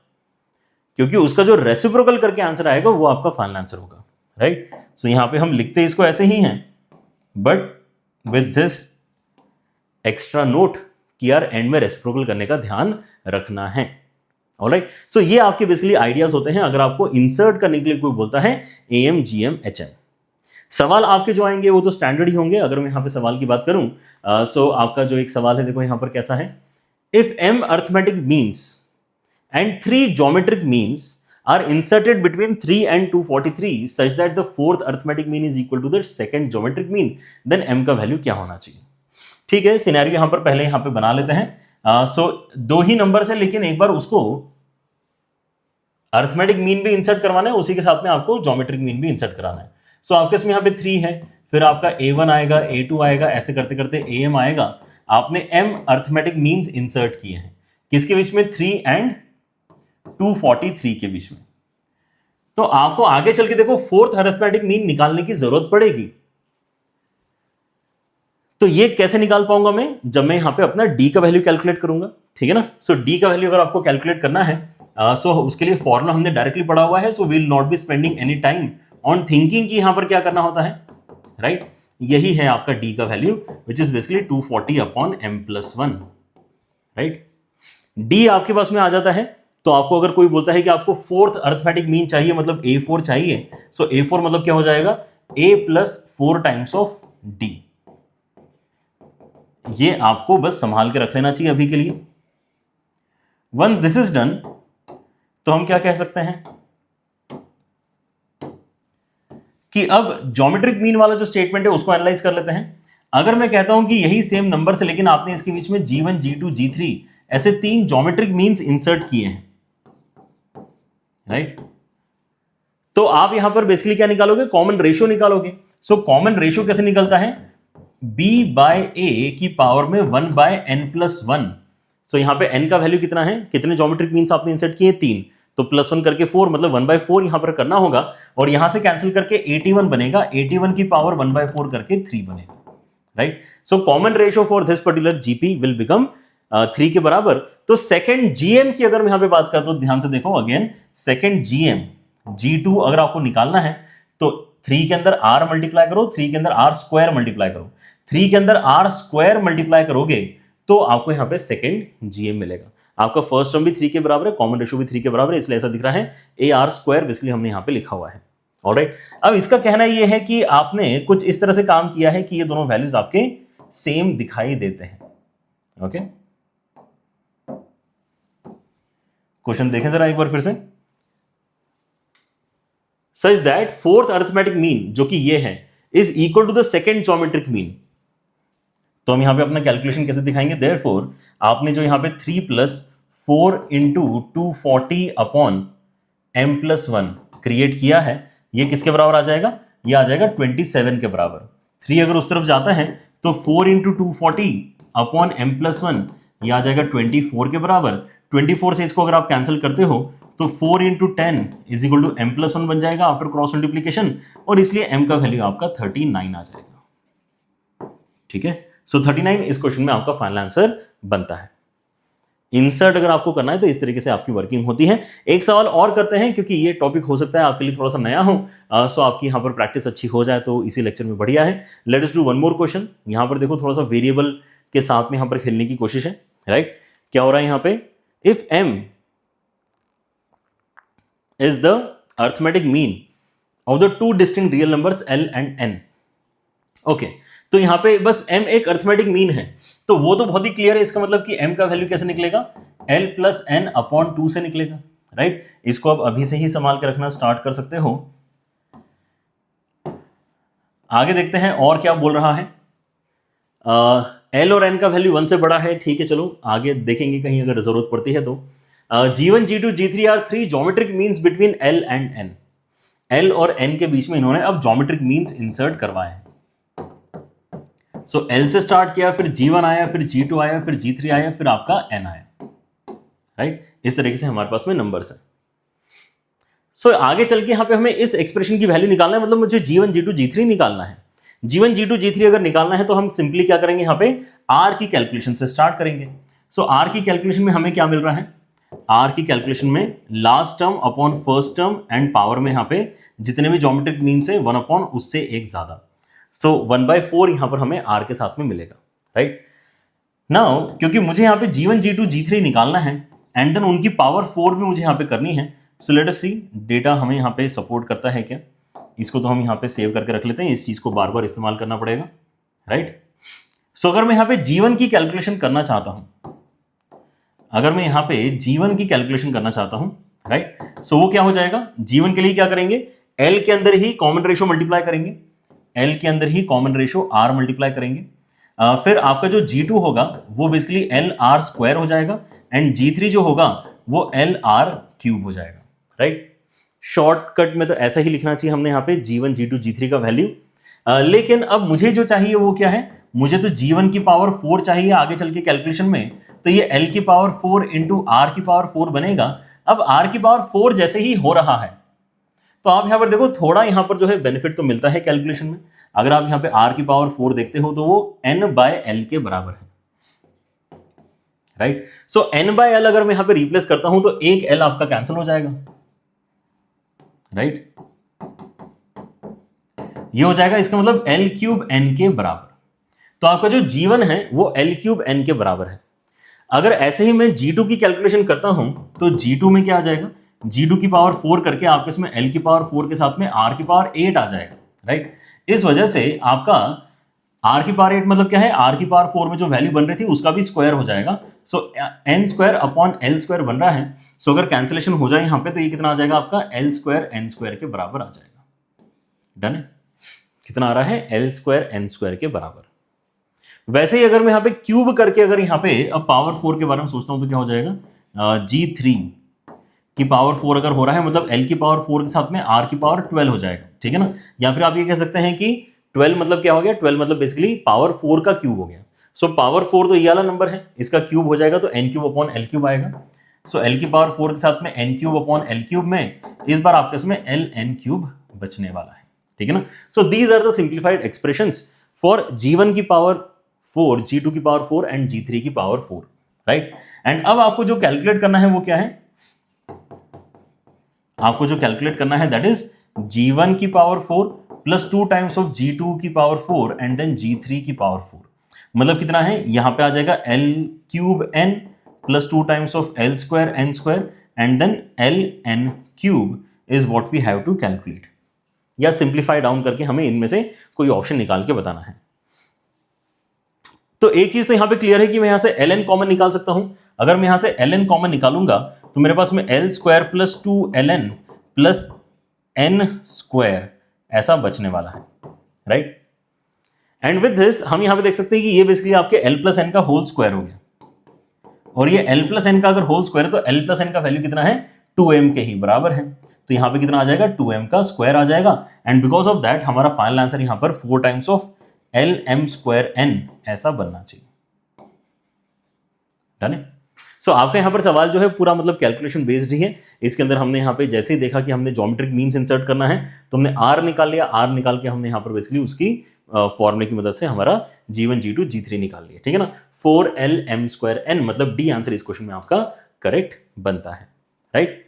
क्योंकि उसका जो रेसिप्रोकल करके आंसर आएगा वो आपका फाइनल आंसर होगा, राइट। सो यहां पे हम लिखते इसको ऐसे ही हैं, but with this extra note कि यार एंड में रेसिप्रोकल करने का ध्यान रखना है। ऑलराइट, सो ये आपके बेसिकली आइडियाज होते हैं अगर आपको इंसर्ट करने के लिए कोई बोलता है AM GM HM। सवाल आपके जो आएंगे वो तो स्टैंडर्ड ही होंगे। अगर मैं यहां पे सवाल की बात करूं, सो आपका जो एक सवाल है, देखो यहां पर कैसा है, if M arithmetic means and 3 geometric means are inserted between 3 and 243 such that the fourth arithmetic mean is equal to the second geometric mean, then M का वैल्यू क्या होना चाहिए? ठीक है, सिनेरियो यहां पर पहले यहां पे बना लेते हैं। सो 2 ही नंबर है, लेकिन एक बार उसको अर्थमेटिक मीन भी इंसर्ट करवाना है, उसी के साथ में आपको ज्योमेट्रिक मीन भी इंसर्ट कराना है। सो आपके इसमें यहां पे 3 है, फिर आपका A1 आएगा, A2 आएगा, ऐसे करते करते AM आएगा। आपने M अर्थमेटिक मीन्स इंसर्ट किए हैं किसके बीच में? 3 एंड 243 के बीच में। तो आपको आगे चल के देखो फोर्थ अरिथमेटिक मीन निकालने की जरूरत पड़ेगी। तो ये कैसे निकाल पाऊंगा मैं? जब मैं यहां पे अपना D का वैल्यू कैलकुलेट करूंगा, ठीक है ना। सो D का वैल्यू अगर आपको कैलकुलेट करना है, सो उसके लिए फॉर्मूला हमने डायरेक्टली पढ़ा हुआ है। So we will not be spending any time on thinking कि यहां पर क्या करना होता है, राइट। यही है आपका D का value which is basically 240/m+1, right. D आपके पास में आ जाता है। तो आपको अगर कोई बोलता है कि आपको फोर्थ अर्थमेटिक मीन चाहिए, मतलब A4 चाहिए, सो A4 मतलब क्या हो जाएगा? A + 4 times of D। ये आपको बस संभाल के रख लेना चाहिए अभी के लिए। वंस दिस इज डन, तो हम क्या कह सकते हैं कि अब ज्योमेट्रिक मीन वाला जो स्टेटमेंट है उसको एनालाइज कर लेते हैं। अगर मैं कहता हूं कि यही सेम नंबर से, लेकिन आपने इसके बीच में G1 G2 G3 ऐसे 3 ज्योमेट्रिक मीन्स इंसर्ट किए हैं, राइट। तो आप यहां पर बेसिकली क्या निकालोगे? कॉमन रेशियो निकालोगे। सो कॉमन रेशियो कैसे निकलता है? B/A की पावर में 1/n+1। सो यहां पे n का वैल्यू कितना है? कितने ज्योमेट्रिक मीन्स आपने इंसर्ट किए? 3। तो +1 करके 4, मतलब 1/4 यहां पर करना होगा, और यहां से कैंसिल करके 81 बनेगा। 81 की पावर 1/4 करके 3 बनेगा, right. So common ratio for this particular GP will become 3 के बराबर। तो सेकंड GM की अगर मैं यहां पे बात करता हूं, ध्यान से देखो अगेन, सेकंड GM G2 अगर आपको निकालना है तो 3 के अंदर R मल्टीप्लाई करो, 3 के अंदर R² मल्टीप्लाई करो। 3 के अंदर R² मल्टीप्लाई करोगे तो आपको यहां पे सेकंड GM मिलेगा। आपका फर्स्ट टर्म भी 3 के बराबर है, कॉमन रेशियो भी 3 के बराबर है, इसलिए ऐसा दिख रहा है AR² बेसिकली हमने यहां पे लिखा हुआ है। ऑलराइट, अब इसका कहना यह है कि आपने कुछ इस तरह से काम किया है कि ये दोनों वैल्यूज आपके सेम दिखाई देते हैं। ओके, क्वेश्चन देखें जरा एक बार फिर से। Such that fourth arithmetic mean, जो कि ये है, is equal to the second geometric mean. तो हम यहां पे अपना कैलकुलेशन कैसे दिखाएंगे? देयरफॉर आपने जो यहां पे 3 + 4 × 240/m+1 क्रिएट किया है, ये किसके बराबर आ जाएगा? ये आ जाएगा 27 के बराबर। 3 अगर उस तरफ जाता है तो 4 × 240/m+1 ये आ जाएगा 24 के बराबर। 24 से इसको अगर आप कैंसिल करते हो तो 4 × 10 इज इक्वल टू m+1 बन जाएगा आफ्टर क्रॉस मल्टीप्लीकेशन, और इसलिए m का वैल्यू आपका 39 आ जाएगा। ठीक है, सो 39 इस क्वेश्चन में आपका फाइनल आंसर बनता है। इंसर्ट अगर आपको करना है तो इस तरीके से आपकी वर्किंग होती है। एक सवाल और करते हैं, क्योंकि ये टॉपिक हो सकता है आपके लिए थोड़ा सा नया हो, सो आपकी यहाँ पर प्रैक्टिस अच्छी हो जाए तो इसी लेक्चर में बढ़िया है। Let us do one more question. यहाँ पर देखो थोड़ा सा वेरिएबल के साथ में यहाँ पर खेलने की कोशिश है, राइट। क्या हो रहा है यहाँ पे? If m is the arithmetic mean of the two distinct real numbers L and N. Okay, तो यहां पे बस m एक अर्थमेटिक मीन है, तो वो तो बहुत ही क्लियर है। इसका मतलब कि m का वैल्यू कैसे निकलेगा? एल प्लस एन अपॉन 2 से निकलेगा, राइट। इसको अब अभी से ही संभाल के रखना स्टार्ट कर सकते हो। आगे देखते हैं और क्या बोल रहा है। एल और एन का वैल्यू 1 से बड़ा है, ठीक है, चलो आगे देखेंगे कहीं अगर जरूरत पड़ती है तो। G1, G2, G3 are 3 geometric means between l and n. L और एन के बीच में इन्होंने अब ज्योमेट्रिक मीन्स इंसर्ट करवाए हैं। सो एल से स्टार्ट किया, फिर G1 आया, फिर G2 आया, फिर G3 आया, फिर आपका एन आया, राइट। इस तरीके से हमारे पास में नंबर्स हैं। सो आगे चल के यहाँ पे हमें इस एक्सप्रेशन की वैल्यू निकालना है, मतलब मुझे G1, G2, G3 निकालना है। G1, G2, G3 अगर निकालना है तो हम सिंपली क्या करेंगे, यहाँ पे R की कैलकुलेशन से स्टार्ट करेंगे। सो R की कैलकुलेशन में हमें क्या मिल रहा है, R की कैलकुलेशन में last term upon first term and power में यहाँ पे जितने भी ज्योमेट्रिक मीन्स है 1 अपॉन उससे एक ज्यादा। सो 1/4 यहाँ पर हमें R के साथ में मिलेगा, राइट। नाउ क्योंकि मुझे यहाँ पे G1, G2, G3 निकालना है एंड देन उनकी पावर 4 भी मुझे यहाँ पे करनी है। सो लेट अस सी डेटा हमें यहाँ पे सपोर्ट करता है क्या। इसको तो हम यहाँ पे सेव करके रख लेते हैं, इस चीज को बार बार इस्तेमाल करना पड़ेगा, राइट। सो अगर मैं यहाँ पे G1 की कैलकुलेशन करना चाहता हूं, अगर मैं यहाँ पे G1 की कैलकुलेशन करना चाहता हूं, राइट, सो वो क्या हो जाएगा, G1 के लिए क्या करेंगे, L के अंदर ही कॉमन रेशो मल्टीप्लाई करेंगे, L के अंदर ही कॉमन रेशो R मल्टीप्लाई करेंगे। फिर आपका जो G2 होगा वो बेसिकली LR स्क्वायर हो जाएगा एंड G3 जो होगा वो LR क्यूब हो जाएगा, राइट। शॉर्टकट में तो ऐसा ही लिखना चाहिए हमने यहाँ पे G1, G2, G3 का वैल्यू। लेकिन अब मुझे जो चाहिए वो क्या है, मुझे तो G1 की पावर 4 चाहिए आगे चल के कैलकुलेशन में, तो ये L की पावर 4 इंटू R की पावर 4 बनेगा। अब R की पावर 4 जैसे ही हो रहा है तो आप यहाँ पर देखो थोड़ा यहाँ पर जो है बेनिफिट तो मिलता है कैलकुलेशन में। अगर आप यहाँ पे R की पावर 4 देखते हो तो वो N/L के बराबर है, राइट। सो N/L अगर मैं यहाँ पे रिप्लेस करता हूं तो एक L आपका कैंसिल हो जाएगा, राइट। ये हो जाएगा, इसका मतलब L क्यूब N के बराबर। तो आपका जो G1 है वो L क्यूब N के बराबर है। अगर ऐसे ही मैं G2 की कैलकुलेशन करता हूं तो G2 में क्या आ जाएगा, G2 की पावर 4 करके आपके इसमें L की पावर 4 के साथ में R की पावर 8 आ जाएगा, राइट। इस वजह से आपका R की पावर 8 मतलब क्या है, R की पावर 4 में जो वैल्यू बन रही थी उसका भी स्क्वायर हो जाएगा। सो N square upon L square बन रहा है। सो अगर कैंसिलेशन हो जाए यहाँ पे तो ये कितना आ जाएगा आपका, L स्क्वायर N स्क्वायर के बराबर आ जाएगा। डन है, कितना आ रहा है, L स्क्वायर N स्क्वायर के बराबर। वैसे ही अगर मैं यहाँ पे क्यूब करके अगर यहाँ पे अब पावर 4 के बारे में सोचता हूं तो क्या हो जाएगा, G3 की पावर 4 अगर हो रहा है मतलब L की पावर 4 के साथ में R की पावर 12 हो जाएगा, ठीक है ना। या फिर आप ये कह सकते हैं कि 12 मतलब क्या हो गया, 12 मतलब बेसिकली पावर 4 का क्यूब हो गया। सो पावर 4 तो ये वाला नंबर है, इसका क्यूब हो जाएगा तो n cube upon L cube आएगा। सो L की पावर 4 के साथ में n cube upon L cube में इस बार आपके इसमें LN क्यूब बचने वाला है, ठीक है ना। So these are the simplified expressions for G1 की पावर 4, G2 की पावर 4 एंड G3 की पावर 4, राइट। एंड अब आपको जो कैलकुलेट करना है वो क्या है, आपको जो कैलकुलेट करना है दैट इज G1 की power 4 plus 2 times of G2 की पावर 4 एंड देन G3 की पावर 4। मतलब कितना है, यहां पे आ जाएगा L cube N plus 2 times of L square N square and then LN cube is what we have to calculate. या सिंप्लीफाई डाउन करके हमें इनमें से कोई ऑप्शन निकाल के बताना है। तो एक चीज तो यहां पे क्लियर है कि मैं यहां से ln कॉमन निकाल सकता हूं। अगर मैं यहां से ln कॉमन निकालूंगा तो मेरे पास में L square plus 2ln plus N square ऐसा बचने वाला है, राइट। एंड विद दिस हम यहां पे देख सकते हैं कि ये बेसिकली आपके L प्लस N का होल स्क्वायर हो गया, और ये L प्लस N का अगर होल स्क्वायर है तो L प्लस N का वैल्यू कितना है, 2m के ही बराबर है। तो यहां पे कितना आ जाएगा, 2m का स्क्वायर आ जाएगा। एंड बिकॉज ऑफ दैट हमारा फाइनल आंसर यहां पर 4 times of LM square N ऐसा बनना चाहिए। डन है। सो आपका यहाँ पर सवाल जो है पूरा मतलब कैलकुलेशन बेस्ड ही है। इसके अंदर हमने यहाँ पे जैसे ही देखा कि हमने ज्योमेट्रिक मीन्स इंसर्ट करना है तो हमने R निकाल लिया, R निकाल के हमने यहाँ पर बेसिकली उसकी फॉर्मूले की मदद से हमारा G1, G2, G3 निकाल लिया, ठीक है ना। 4LM स्क्वायर N मतलब डी आंसर इस क्वेश्चन में आपका करेक्ट बनता है, right.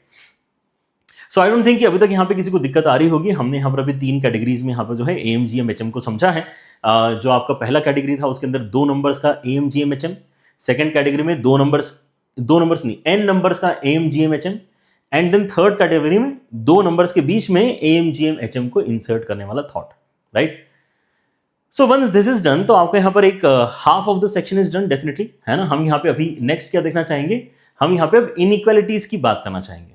So I don't think कि अभी तक यहाँ पे किसी को दिक्कत आ रही होगी। हमने यहाँ पर अभी 3 कैटेगरीज में यहाँ पर जो है AMGM HM को समझा है। जो आपका पहला कैटेगरी था उसके अंदर 2 नंबर्स का AMGM HM, सेकंड कैटेगरी में 2 नंबर्स नहीं n नंबर्स का AMGM HM, and then third category में 2 नंबर्स के बीच में AMGM HM को इंसर्ट करने वाला thought, right. So once this is done तो आपको यहाँ पर एक half of the section is done definitely, है ना। हम यहाँ पे अभी नेक्स्ट क्या देखना चाहेंगे, हम यहां पे अब इनइक्वालिटीज की बात करना चाहेंगे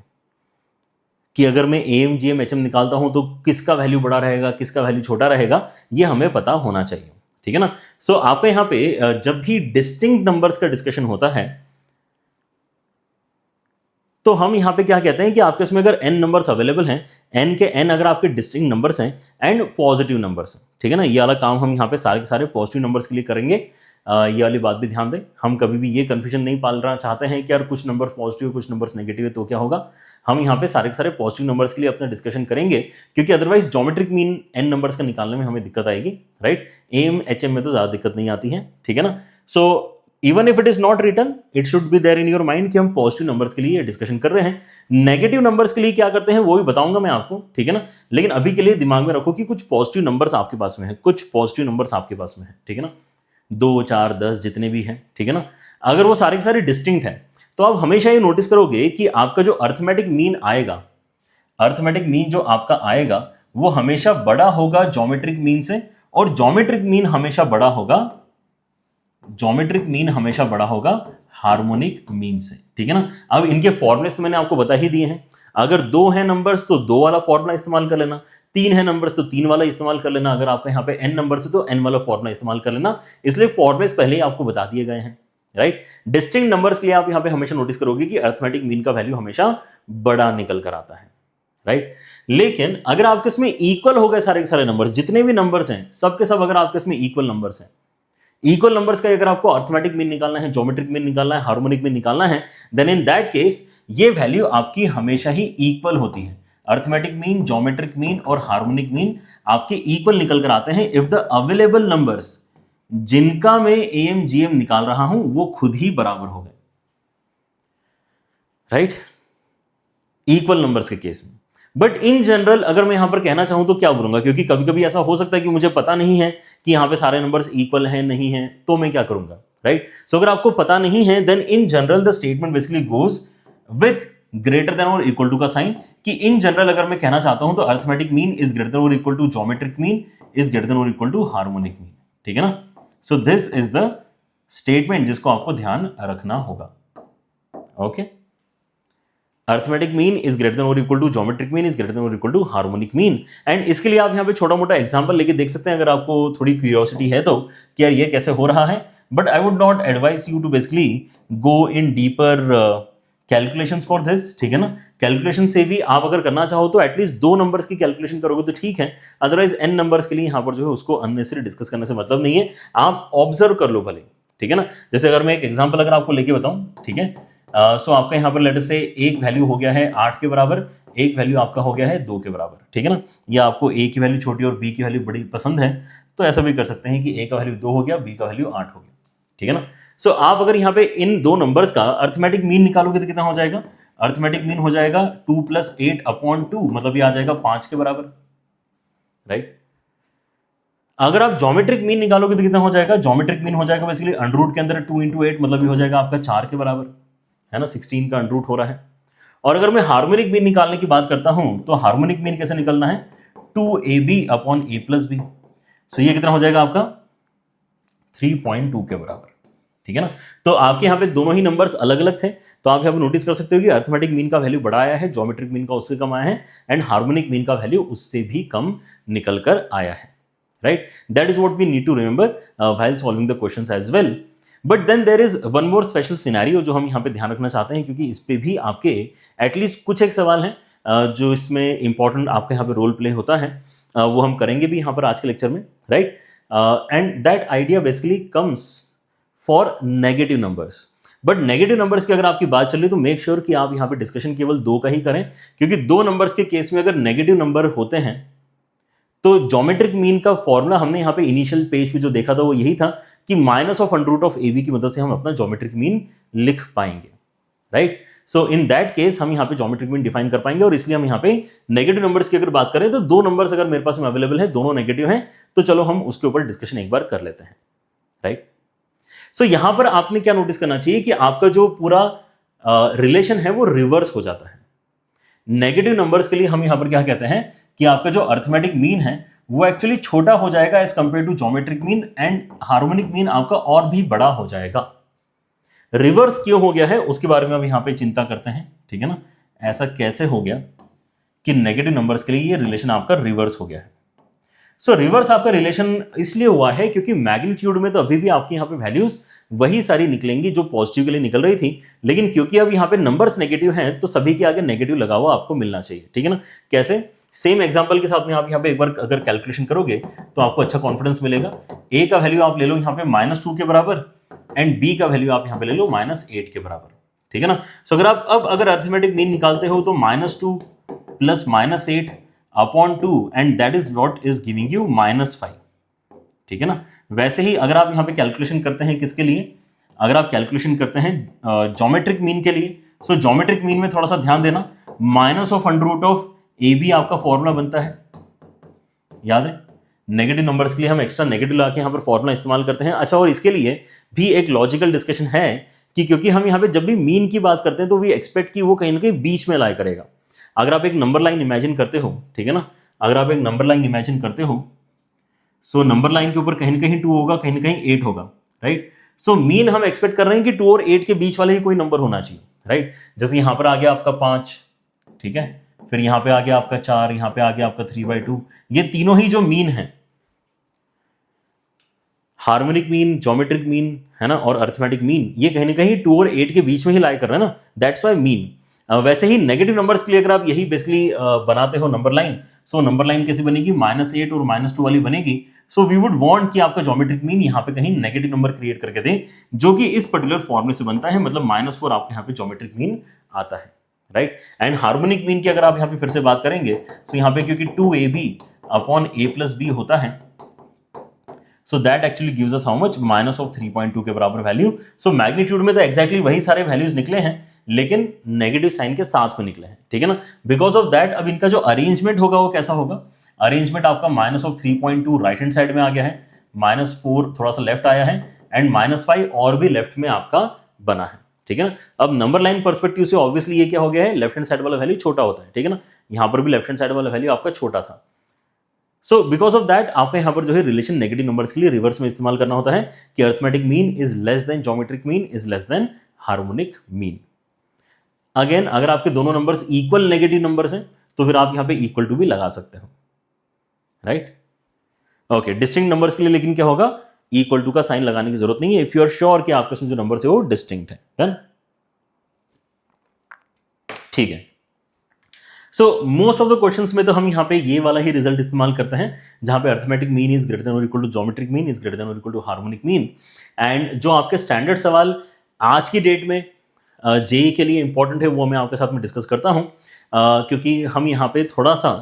कि अगर मैं एम जीएम एचएम निकालता हूं तो किसका वैल्यू बड़ा रहेगा, किसका वैल्यू छोटा रहेगा, ये हमें पता होना चाहिए, ठीक है ना। सो आपका यहां पे जब भी डिस्टिंक्ट नंबर्स का डिस्कशन होता है तो हम यहां पे क्या कहते हैं कि आपके इसमें अगर n नंबर्स अवेलेबल हैं, n के n अगर आपके डिस्टिंक्ट नंबर्स हैं एंड पॉजिटिव नंबर्स हैं, ठीक है ना, ये वाला काम हम यहां पे सारे के सारे पॉजिटिव नंबर्स के लिए करेंगे। ये वाली बात भी ध्यान दें, हम कभी भी ये कंफ्यूजन नहीं पालना चाहते हैं कि यार कुछ नंबर्स पॉजिटिव है कुछ नंबर्स नेगेटिव है तो क्या होगा। हम यहाँ पे सारे के सारे पॉजिटिव नंबर्स के लिए अपना डिस्कशन करेंगे, क्योंकि otherwise geometric mean n numbers का निकालने में हमें दिक्कत आएगी, राइट। एम एच एम में तो ज्यादा दिक्कत नहीं आती है, ठीक है ना। So even if it is not written it should be there in your mind कि हम पॉजिटिव नंबर्स के लिए डिस्कशन कर रहे हैं। नेगेटिव नंबर्स के लिए क्या करते हैं वो भी बताऊंगा मैं आपको, ठीक है ना। लेकिन अभी के लिए दिमाग में रखो कि कुछ पॉजिटिव नंबर्स आपके पास में है, कुछ पॉजिटिव नंबर्स आपके पास में है, ठीक है ना, 2 4 10 जितने भी हैं, ठीक है ना। अगर वो सारे के सारे डिस्टिंक्ट हैं तो आप हमेशा ये नोटिस करोगे कि आपका जो अर्थमेटिक मीन आएगा, अर्थमेटिक मीन जो आपका आएगा वो हमेशा बड़ा होगा ज्योमेट्रिक मीन से, और ज्योमेट्रिक मीन हमेशा बड़ा होगा, ज्योमेट्रिक मीन हमेशा बड़ा होगा हार्मोनिक मीन से, ठीक है ना। अब इनके फॉर्मूले तो मैंने आपको बता ही दिए हैं, अगर 2 है नंबर्स तो 2 वाला फॉर्मूला इस्तेमाल कर लेना, 3 है नंबर्स तो 3 वाला इस्तेमाल कर लेना, अगर आपका यहाँ पे n नंबर्स है तो n वाला फॉर्मूला इस्तेमाल कर लेना। इसलिए फॉर्मूले पहले ही आपको बता दिए गए हैं, राइट। डिस्टिंक्ट नंबर्स के लिए आप यहाँ पे हमेशा नोटिस करोगे कि अर्थमेटिक मीन का वैल्यू हमेशा बड़ा निकल कर आता है, राइट। लेकिन अगर आपके इसमें इक्वल हो गए सारे के सारे नंबर्स, जितने भी नंबर्स हैं सबके सब अगर आपके इसमें इक्वल नंबर्स हैं, इक्वल नंबर्स का अगर आपको अर्थमेटिक मीन निकालना है, ज्योमेट्रिक मीन निकालना है, हार्मोनिक मीन निकालना है, देन इन दैट केस ये वैल्यू आपकी हमेशा ही इक्वल होती है। अर्थमेटिक मीन, ज्योमेट्रिक मीन और हार्मोनिक मीन आपके इक्वल निकल कर आते हैं इफ द अवेलेबल नंबर्स जिनका मैं एम जीएम निकाल रहा हूं वो खुद ही बराबर हो गए, राइट, इक्वल नंबर्स के केस में। बट इन जनरल अगर मैं यहां पर कहना चाहूं तो क्या बोलूंगा, क्योंकि कभी कभी ऐसा हो सकता है कि मुझे पता नहीं है कि यहां पे सारे नंबर्स इक्वल हैं नहीं हैं, तो मैं क्या करूंगा, राइट। सो अगर आपको पता नहीं है then in general the statement basically goes with greater than और इक्वल टू का साइन, कि इन जनरल अगर मैं कहना चाहता हूं तो arithmetic mean is greater than और equal to geometric mean is greater than और इक्वल टू हार्मोनिक मीन, ठीक है ना। So this is the statement जिसको आपको ध्यान रखना होगा, okay. Arithmetic mean is greater than और equal to geometric mean is greater than और equal to harmonic mean. And इसके लिए आप यहाँ पे छोटा मोटा एग्जांपल लेके देख सकते हैं अगर आपको थोड़ी क्यूरियोसिटी है तो, कि यार ये कैसे हो रहा है। But I would not advice you to basically go in deeper calculations for this, ठीक है ना। कैलकुलेशन से भी आप अगर करना चाहो तो एटलीस्ट 2 नंबर्स की कैलकुलेशन करोगे तो ठीक है, अदरवाइज n नंबर्स के लिए यहाँ पर जो है उसको अननेसेसरी डिस्कस करने से मतलब नहीं है, आप ऑब्जर्व कर लो भले, ठीक है ना। जैसे अगर मैं एक एग्जाम्पल अगर आपको लेके बताऊं, ठीक है, सो आपका यहाँ पर लेटर से एक वैल्यू हो गया है 8 के बराबर, एक वैल्यू आपका हो गया है 2 के बराबर, ठीक है ना। या आपको a की वैल्यू छोटी और b की वैल्यू बड़ी पसंद है तो ऐसा भी कर सकते हैं कि a का वैल्यू 2 हो गया, b का वैल्यू 8 हो गया, ठीक है ना। सो आप अगर यहाँ पे इन 2 नंबर्स का अर्थमेटिक मीन निकालोगे तो कितना हो जाएगा, अर्थमेटिक मीन हो जाएगा 2 + 8/2, मतलब ये आ जाएगा 5 के बराबर, राइट। अगर आप ज्योमेट्रिक मीन निकालोगे तो कितना हो जाएगा, ज्योमेट्रिक मीन हो जाएगा बेसिकली √ के अंदर 2 × 8, मतलब ये हो जाएगा आपका 4 के बराबर, है ना, 16 का √ हो रहा है। और अगर मैं हार्मोनिक मीन निकालने की बात करता हूं तो हार्मोनिक मीन कैसे निकलना है, 2ab/a + b। सो ये कितना हो जाएगा आपका 3.2 के बराबर, ठीक है ना। तो आपके यहाँ पे दोनों ही नंबर्स अलग अलग थे, तो आप यहाँ पे नोटिस कर सकते हो कि अर्थमेटिक मीन का वैल्यू बड़ा आया है, ज्योमेट्रिक मीन का उससे कम आया है, एंड हार्मोनिक मीन का वैल्यू उससे भी कम निकल कर आया है, right. That is what we need to remember while solving the questions as well. But then there is one more special scenario जो हम यहाँ पे ध्यान रखना चाहते हैं, क्योंकि इस पे भी आपके एटलीस्ट कुछ एक सवाल हैं जो इसमें इंपॉर्टेंट आपके यहाँ पे रोल प्ले होता है, वो हम करेंगे भी यहाँ पर आज के लेक्चर में, right. And that idea basically comes for negative numbers. But negative numbers की अगर आपकी बात चल रही तो मेक श्योर कि आप यहाँ पे डिस्कशन केवल 2 का ही करें, क्योंकि 2 नंबर्स के केस में अगर नेगेटिव नंबर होते हैं तो ज्योमेट्रिक मीन का फॉर्मूला हमने यहाँ पे इनिशियल पेज पे जो देखा था वो यही था कि -√ab की मदद से हम अपना ज्योमेट्रिक मीन लिख पाएंगे, right. So in that case हम यहाँ पे ज्योमेट्रिक मीन डिफाइन कर पाएंगे, और इसलिए हम यहाँ पे नेगेटिव नंबर्स की अगर बात करें तो 2 नंबर्स अगर मेरे पास में अवेलेबल है, दोनों नेगेटिव हैं, तो चलो हम उसके ऊपर डिस्कशन एक बार कर लेते हैं, राइट। सो यहां पर आपने क्या नोटिस करना चाहिए कि आपका जो पूरा रिलेशन है वो रिवर्स हो जाता है। नेगेटिव नंबर्स के लिए हम यहां पर क्या कहते हैं कि आपका जो अर्थमेटिक मीन है वो एक्चुअली छोटा हो जाएगा as compare to geometric mean, and harmonic mean आपका और भी बड़ा हो जाएगा। रिवर्स क्यों हो गया है उसके बारे में अब यहां पे चिंता करते हैं, ठीक है ना। ऐसा कैसे हो गया कि नेगेटिव नंबर्स के लिए ये रिलेशन आपका रिवर्स हो गया है। सो रिवर्स आपका रिलेशन इसलिए हुआ है क्योंकि मैग्नीट्यूड में तो अभी भी आपके यहाँ पे वैल्यूज वही सारी निकलेंगी जो पॉजिटिव के लिए निकल रही थी, लेकिन क्योंकि अब यहाँ पे नंबर्स नेगेटिव हैं तो सभी के आगे नेगेटिव लगा हुआ आपको मिलना चाहिए, ठीक है ना। कैसे? सेम एग्जांपल के साथ में आप यहाँ पे एक बार अगर कैलकुलेशन करोगे तो आपको अच्छा कॉन्फिडेंस मिलेगा। ए का वैल्यू आप ले लो यहाँ पे -2 के बराबर एंड बी का वैल्यू आप यहाँ पे ले लो -8 के बराबर, ठीक है ना। सो अगर आप अब अगर अरिथमेटिक मीन निकालते हो तो -2 plus -8 upon 2 and that is what is giving you -5, ठीक है ना। वैसे ही अगर आप यहाँ पे कैलकुलेशन करते हैं किसके लिए, अगर आप कैलकुलेशन करते हैं ज्योमेट्रिक मीन के लिए, सो ज्योमेट्रिक मीन में थोड़ा सा ध्यान देना, -√AB आपका फॉर्मूला बनता है, याद है। नेगेटिव नंबर्स के लिए हम एक्स्ट्रा नेगेटिव ला के यहाँ पर फॉर्मूला इस्तेमाल करते हैं। अच्छा, और इसके लिए भी एक लॉजिकल डिस्कशन है कि क्योंकि हम यहाँ पे जब भी मीन की बात करते हैं तो वी एक्सपेक्ट कि वो कहीं ना कहीं बीच में लाई करेगा। अगर आप एक नंबर लाइन इमेजिन करते हो, ठीक है ना, अगर आप एक नंबर लाइन इमेजिन करते हो, सो नंबर लाइन के ऊपर कहीं ना कहीं 2 होगा, कहीं ना कहीं 8 होगा, राइट। सो मीन हम एक्सपेक्ट कर रहे हैं कि 2 और 8 के बीच वाले ही कोई नंबर होना चाहिए, राइट। जैसे यहां पर आ गया आपका 5, ठीक है, फिर यहां पे आ गया आपका 4, यहां पे आ गया आपका 3/2, ये तीनों ही जो मीन है, हार्मोनिक मीन, ज्योमेट्रिक मीन है ना, और अरिथमेटिक मीन, ये कहीं ना कहीं 2 और 8 के बीच में ही लाई कर रहे हैं ना, दैट्स वाई मीन। वैसे ही नेगेटिव नंबर्स के लिए अगर आप यही बेसिकली बनाते हो number line, so number line कैसी बनेगी, -8 और -2 वाली बनेगी। सो वी वुड वांट कि आपका ज्योमेट्रिक मीन यहाँ पे कहीं नेगेटिव नंबर क्रिएट करके दे, जो कि इस पर्टिकुलर फॉर्मूले से बनता है, मतलब -4 आपके यहाँ पे ज्योमेट्रिक मीन आता है, राइट। एंड हार्मोनिक मीन की अगर आप यहाँ पे फिर से बात करेंगे, सो यहाँ पे क्योंकि 2AB अपॉन A+B होता है, so that actually gives us how much, -3.2 के बराबर वैल्यू। सो मैग्नीट्यूड में तो एक्जैक्टली वही सारे वैल्यूज निकले हैं, लेकिन नेगेटिव साइन के साथ में निकले हैं, ठीक है ना। बिकॉज ऑफ दैट अब इनका जो अरेंजमेंट होगा वो कैसा होगा, अरेंजमेंट आपका -3.2 राइट हैंड साइड में आ गया है, -4 थोड़ा सा लेफ्ट आया है एंड -5 और भी लेफ्ट में आपका बना है, ठीक है ना। अब नंबर लाइन पर्सपेक्टिव से ऑब्वियसली ये क्या हो गया है, लेफ्ट हैंड साइड वाला वैल्यू छोटा होता है, ठीक है ना। यहां पर भी लेफ्ट हैंड साइड वाला वैल्यू आपका छोटा था। सो बिकॉज ऑफ दैट आपका यहां पर जो है रिलेशन नेगेटिव नंबर्स के लिए रिवर्स में इस्तेमाल करना होता है कि arithmetic mean is less then geometric mean is less then harmonic mean. Again अगर आपके दोनों नंबर्स इक्वल नेगेटिव नंबर्स हैं तो फिर आप यहां पे इक्वल टू भी लगा सकते हो, राइट। ओके, डिस्टिंक्ट नंबर्स के लिए लेकिन क्या होगा, इक्वल टू का साइन लगाने की जरूरत नहीं है इफ यू आर श्योर कि आपके जो नंबर है वो डिस्टिंक्ट है, डन, ठीक है। So most of the questions में तो हम यहाँ पे ये वाला ही रिजल्ट इस्तेमाल करते हैं जहां पे arithmetic mean is greater than और equal to geometric mean is greater than और equal to harmonic mean. And जो आपके स्टैंडर्ड सवाल आज की डेट में जेई के लिए इंपॉर्टेंट है वो मैं आपके साथ में डिस्कस करता हूं, क्योंकि हम यहाँ पे थोड़ा सा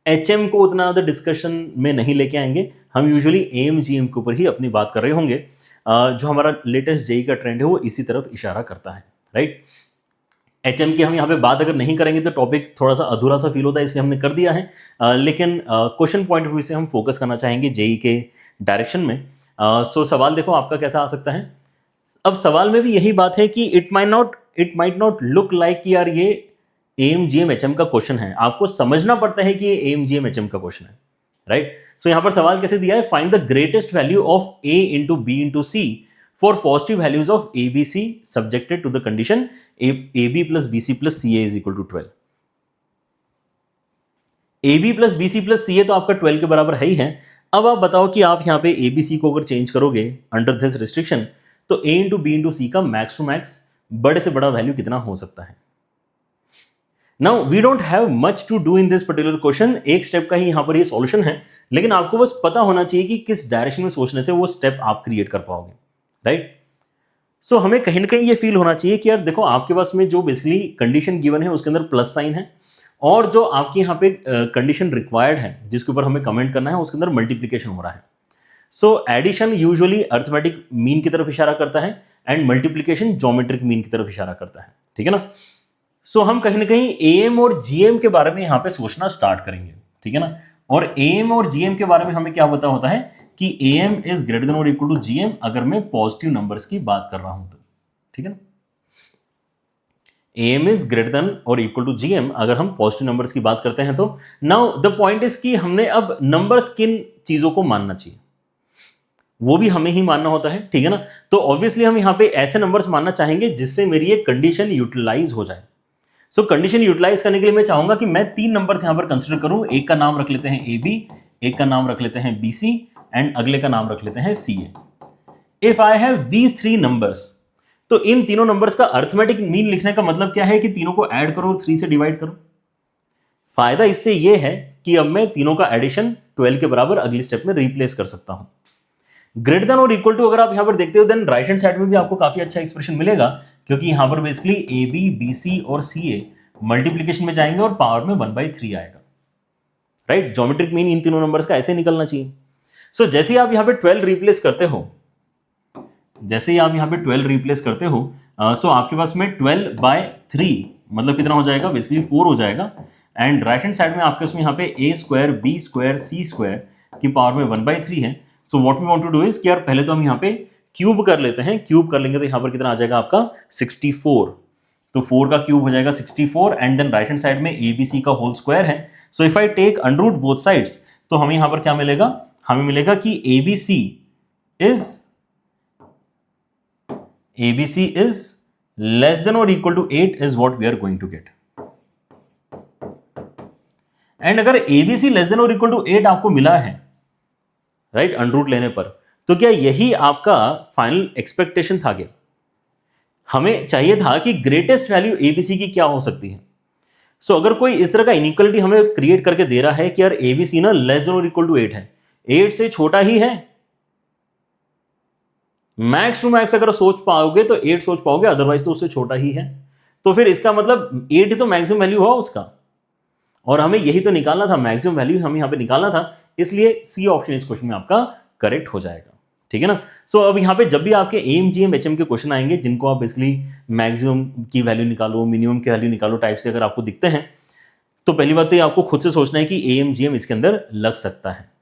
एचएम को उतना ज़्यादा डिस्कशन में नहीं लेके आएंगे, हम यूजुअली एम जीएम के ऊपर ही अपनी बात कर रहे होंगे। जो हमारा लेटेस्ट जेई का ट्रेंड है वो इसी तरफ इशारा करता है, राइट। एचएम की हम यहाँ पे बात अगर नहीं करेंगे तो टॉपिक थोड़ा सा अधूरा सा फील होता है, इसलिए हमने कर दिया है, लेकिन क्वेश्चन पॉइंट ऑफ व्यू से हम फोकस करना चाहेंगे जेई के डायरेक्शन में। सो सवाल देखो आपका कैसा आ सकता है। अब सवाल में भी यही बात है कि it might not look like कि यार ये एम जीएम एचएम का क्वेश्चन है, आपको समझना पड़ता है कि ये एम जीएम एचएम का क्वेश्चन है, राइट। सो यहां पर सवाल कैसे दिया है, find the greatest value of A into B into C for positive values of ABC subjected to the condition AB plus BC plus CA is equal to 12। AB plus BC plus CA तो आपका 12 के बराबर है ही है। अब आप बताओ कि आप यहाँ पे ABC को अगर चेंज करोगे अंडर दिस रिस्ट्रिक्शन तो A इंटू बी इंटू सी का मैक्स टू मैक्स बड़े से बड़ा वैल्यू कितना हो सकता है। Now we don't have much to do in this particular question, एक स्टेप का ही यहाँ पर ये सॉल्यूशन है, लेकिन आपको बस पता होना चाहिए कि किस डायरेक्शन में सोचने से वो स्टेप आप क्रिएट कर पाओगे, राइट। सो हमें कहीं ना कहीं ये फील होना चाहिए कि यार देखो आपके पास में जो बेसिकली कंडीशन गिवन है उसके अंदर प्लस साइन है, और जो आपके यहाँ पे कंडीशन रिक्वायर्ड है जिसके ऊपर हमें कमेंट करना है उसके अंदर मल्टीप्लीकेशन हो रहा है। So addition usually arithmetic mean की तरफ इशारा करता है एंड मल्टीप्लीकेशन ज्योमेट्रिक मीन की तरफ इशारा करता है, ठीक है ना। सो हम कहीं ना कहीं एएम और जीएम के बारे में यहाँ पे सोचना स्टार्ट करेंगे, ठीक है ना। और एएम और जीएम के बारे में हमें क्या पता होता है कि AM इज ग्रेटर देन और इक्वल टू GM अगर मैं पॉजिटिव नंबर्स की बात कर रहा हूं तो, ठीक है ना। AM इज ग्रेटर देन और इक्वल टू GM अगर हम पॉजिटिव नंबर्स की बात करते हैं तो। नाउ द पॉइंट इज कि हमने अब नंबर्स किन चीजों को मानना चाहिए। वो भी हमें ही मानना होता है, ठीक है ना। तो ऑब्वियसली हम यहाँ पे ऐसे नंबर्स मानना चाहेंगे जिससे मेरी एक कंडीशन यूटिलाइज हो जाए। सो कंडीशन यूटिलाइज करने के लिए मैं चाहूंगा कि मैं 3 नंबर्स यहां पर कंसिडर करूं। एक का नाम रख लेते हैं ए बी, एक का नाम रख लेते हैं बी सी, एंड अगले का नाम रख लेते हैं C A. If I have these 3 numbers, तो इन तीनों नंबर्स का अर्थमेटिक मीन लिखने का मतलब क्या है कि तीनों को ऐड करो, 3 से डिवाइड करो। फायदा इससे यह है कि अब मैं तीनों का एडिशन 12 के बराबर अगली स्टेप में रिप्लेस कर सकता हूं। ग्रेटर देन और इक्वल टू अगर आप यहां पर देखते हो, देन राइट हैंड साइड में भी आपको काफी अच्छा एक्सप्रेशन मिलेगा, क्योंकि यहां पर basically A B, B C और सी ए मल्टीप्लीकेशन में जाएंगे और पावर में 1/3 आएगा। राइट, ज्योमेट्रिक मीन इन तीनों नंबर्स का ऐसे निकलना चाहिए। सो जैसे ही आप यहां पे 12 रिप्लेस करते हो, सो आपके पास में 12/3 मतलब कितना हो जाएगा, बेसिकली 4 हो जाएगा। एंड राइट हैंड साइड में आपके उसमें यहाँ पे A square, B square, C square की पावर में 1/3 है। So what we want to do is कि यार पहले तो हम यहाँ पे क्यूब कर लेते हैं। क्यूब कर लेंगे तो यहाँ पर कितना आ जाएगा आपका 64। तो 4 का क्यूब हो जाएगा 64, and then right hand side में ए बी सी का होल स्क्वायर है। So if I take under root both sides, तो हमें यहाँ पर क्या मिलेगा, हमें मिलेगा कि A B C is less than और equal to 8 is what we are going to get. And अगर एबीसी लेस देन और इक्वल टू 8 आपको मिला है, राइट, अंडर रूट लेने पर, तो क्या यही आपका फाइनल एक्सपेक्टेशन था? क्या हमें चाहिए था कि ग्रेटेस्ट वैल्यू एबीसी की क्या हो सकती है? सो अगर कोई इस तरह का इनइक्वलिटी हमें क्रिएट करके दे रहा है कि यार एबीसी ना लेस देन और इक्वल टू 8 है, 8 से छोटा ही है, मैक्स टू मैक्स अगर सोच पाओगे तो 8 सोच पाओगे, अदरवाइज तो उससे छोटा ही है, तो फिर इसका मतलब 8 ही तो मैक्सिमम वैल्यू हुआ उसका, और हमें यही तो निकालना था, मैक्सिमम वैल्यू हमें यहां पे निकालना था। इसलिए सी ऑप्शन इस क्वेश्चन में आपका करेक्ट हो जाएगा, ठीक है ना। सो अब यहां पे जब भी आपके M G M H M के क्वेश्चन आएंगे जिनको आप बेसिकली मैक्सिमम की वैल्यू निकालो, मिनिमम की वैल्यू निकालो टाइप से अगर आपको दिखते हैं, तो पहली बात तो ये आपको खुद से सोचना है कि एम जी एम इसके अंदर लग सकता है।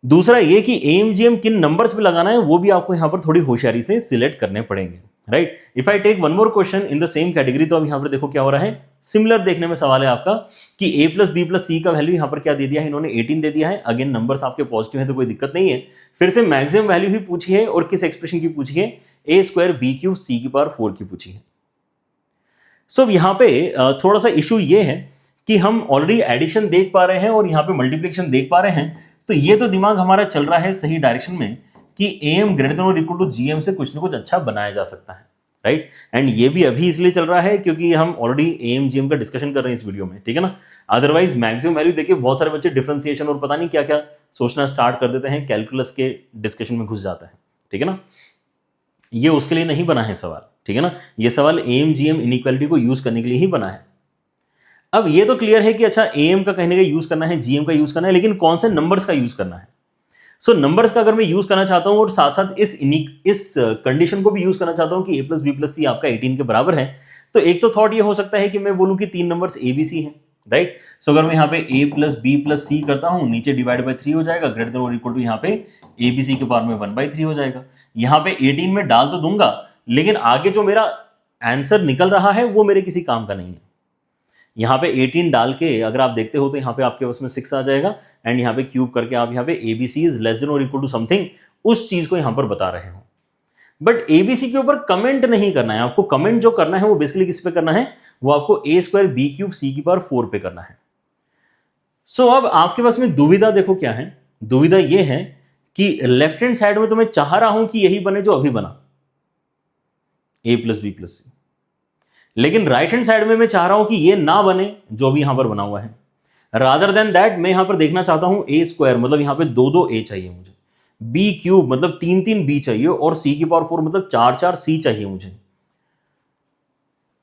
दूसरा ये कि एम जी एम किन नंबर्स पे लगाना है वो भी आपको यहां पर थोड़ी होशियारी से सिलेक्ट करने पड़ेंगे, right. If I take one more question in the same category, तो अब यहां पर देखो क्या हो रहा है, सिमिलर देखने में सवाल है आपका कि a प्लस बी प्लस सी का वैल्यू यहां पर क्या दे दिया है, इन्होंने 18 दे दिया है। अगेन नंबर्स आपके पॉजिटिव है तो कोई दिक्कत नहीं है। फिर से मैक्सिमम वैल्यू ही पूछी है, और किस एक्सप्रेशन की पूछी है, ए स्क्वायर बी क्यूब सी की पावर 4 की पूछी है। सो यहां पे थोड़ा सा इशू ये है कि हम ऑलरेडी एडिशन देख पा रहे हैं और यहां पे मल्टीप्लिकेशन देख पा रहे हैं, तो ये तो दिमाग हमारा चल रहा है सही डायरेक्शन में कि एम ग्रेटर देन और इक्वल टू जीएम से कुछ ना कुछ अच्छा बनाया जा सकता है, राइट। एंड ये भी अभी इसलिए चल रहा है क्योंकि हम ऑलरेडी एम जीएम का डिस्कशन कर रहे हैं इस वीडियो में, ठीक है ना। अदरवाइज मैक्सिमम वैल्यू देखिए बहुत सारे बच्चे डिफरेंशिएशन और पता नहीं क्या क्या सोचना स्टार्ट कर देते हैं, कैलकुलस के डिस्कशन में घुस जाता है, ठीक है ना। ये उसके लिए नहीं बना है सवाल, ठीक है ना। ये सवाल एम जीएम इनइक्वालिटी को यूज करने के लिए ही बना है। अब ये तो क्लियर है कि अच्छा एम का कहने का यूज करना है, जीएम का यूज करना है, लेकिन कौन से नंबर्स का यूज करना है। सो नंबर्स का अगर मैं यूज करना चाहता हूं और साथ साथ इस कंडीशन को भी यूज करना चाहता हूं कि a प्लस बी प्लस सी आपका 18 के बराबर है, तो एक तो थॉट ये हो सकता है कि मैं बोलूं कि 3 नंबर्स ए बी सी हैं, राइट। सो अगर मैं यहाँ पे a प्लस बी प्लस सी करता हूं, नीचे डिवाइड बाय 3 हो जाएगा, ग्रेटर देन और इक्वल टू यहाँ पे ए बी सी के पावर में 1/3 हो जाएगा। यहाँ पे 18 में डाल तो दूंगा, लेकिन आगे जो मेरा आंसर निकल रहा है वो मेरे किसी काम का नहीं है। यहाँ पे 18 डाल के अगर आप देखते हो तो यहाँ पे आपके पास में 6 आ जाएगा, एंड यहाँ पे क्यूब करके आप यहाँ पे एबीसी इज लेस देन और इक्वल टू समथिंग उस चीज को यहाँ पर बता रहे हो। बट एबीसी के ऊपर कमेंट नहीं करना है आपको। कमेंट जो करना है वो बेसिकली किस पे करना है, वो आपको ए स्क्वायर बी क्यूब सी की पावर 4 पे करना है। सो अब आपके पास में दुविधा देखो क्या है, दुविधा ये है कि लेफ्ट हैंड साइड में तो मैं चाह रहा हूं कि यही बने जो अभी बना, ए प्लस बी प्लस सी, लेकिन राइट हैंड साइड में मैं चाह रहा हूं कि ये ना बने जो भी यहां पर बना हुआ है। रादर देन दैट मैं यहां पर देखना चाहता हूं ए स्क्वायर, मतलब यहां पे 2 ए चाहिए मुझे, बी क्यूब मतलब 3 बी चाहिए, और सी की पावर 4 मतलब 4 सी चाहिए मुझे।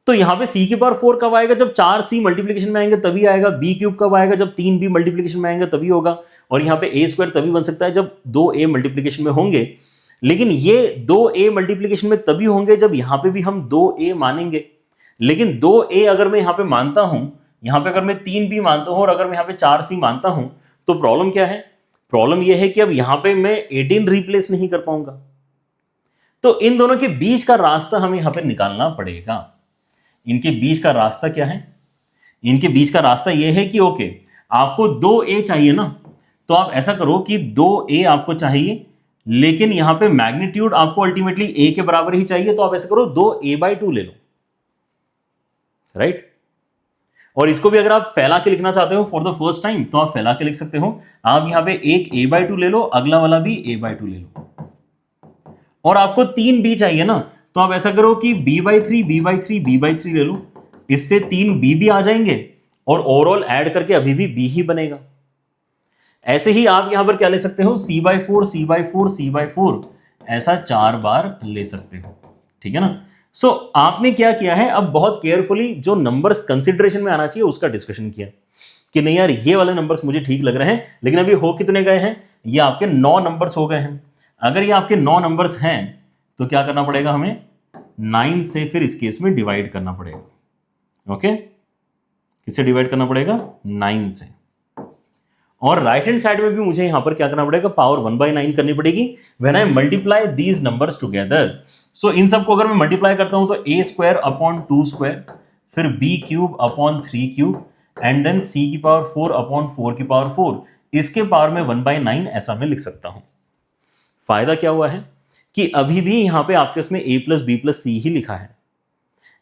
तो यहां पे सी की पावर 4 कब आएगा, जब 4 सी मल्टीप्लीकेशन में आएंगे तभी आएगा। बी क्यूब कब आएगा, जब 3 बी मल्टीप्लीकेशन में आएंगे तभी होगा। और यहां पे ए स्क्वायर तभी बन सकता है जब 2 ए मल्टीप्लीकेशन में होंगे। लेकिन ये 2 ए मल्टीप्लीकेशन में तभी होंगे जब यहां पे भी हम 2 ए मानेंगे। लेकिन 2 ए अगर मैं यहां पे मानता हूं, यहां पे अगर मैं 3 बी मानता हूं और अगर मैं यहां पे 4 सी मानता हूं, तो प्रॉब्लम क्या है, प्रॉब्लम यह है कि अब यहां पे मैं 18 रिप्लेस नहीं कर पाऊंगा। तो इन दोनों के बीच का रास्ता हमें यहां पे निकालना पड़ेगा। इनके बीच का रास्ता क्या है, इनके बीच का रास्ता यह है कि ओके आपको 2 ए चाहिए ना, तो आप ऐसा करो कि 2 ए आपको चाहिए, लेकिन यहां पे मैग्नीट्यूड आपको अल्टीमेटली a के बराबर ही चाहिए, तो आप ऐसे करो 2a/2 ले लो, राइट। और इसको भी अगर आप फैला के लिखना चाहते हो फॉर द फर्स्ट टाइम तो आप फैला के लिख सकते हो। आप यहां पे एक a/2 ले लो, अगला वाला भी a/2 ले लो, और आपको 3 b चाहिए ना, तो आप ऐसा करो कि b/3 b/3 b/3 ले लो, इससे 3 b भी आ जाएंगे और ओवरऑल ऐड करके अभी भी b ही बनेगा। ऐसे ही आप यहां पर क्या ले सकते हो, c/4 c/4 c/4 ऐसा 4 बार ले सकते हो, ठीक है ना। सो आपने क्या किया है, अब बहुत केयरफुली जो नंबर्स कंसिडरेशन में आना चाहिए उसका डिस्कशन किया कि नहीं यार ये वाले नंबर्स मुझे ठीक लग रहे हैं, लेकिन अभी हो कितने गए हैं, ये आपके 9 नंबर्स हो गए हैं। अगर ये आपके 9 नंबर्स हैं तो क्या करना पड़ेगा हमें, 9 से फिर इस केस में डिवाइड करना पड़ेगा। ओके, किससे डिवाइड करना पड़ेगा, 9 से। और राइट हैंड साइड में भी मुझे यहां पर क्या करना पड़ेगा, पावर 1/9 करनी पड़ेगी when I multiply these numbers together. So इन सबको अगर मैं मल्टीप्लाई करता हूं तो a² / 2², फिर b³ / 3³ एंड देन c⁴/4 इसके पावर में 1/9 ऐसा मैं लिख सकता हूं। फायदा क्या हुआ है कि अभी भी यहां पे आपके उसमें a + b + c ही लिखा है,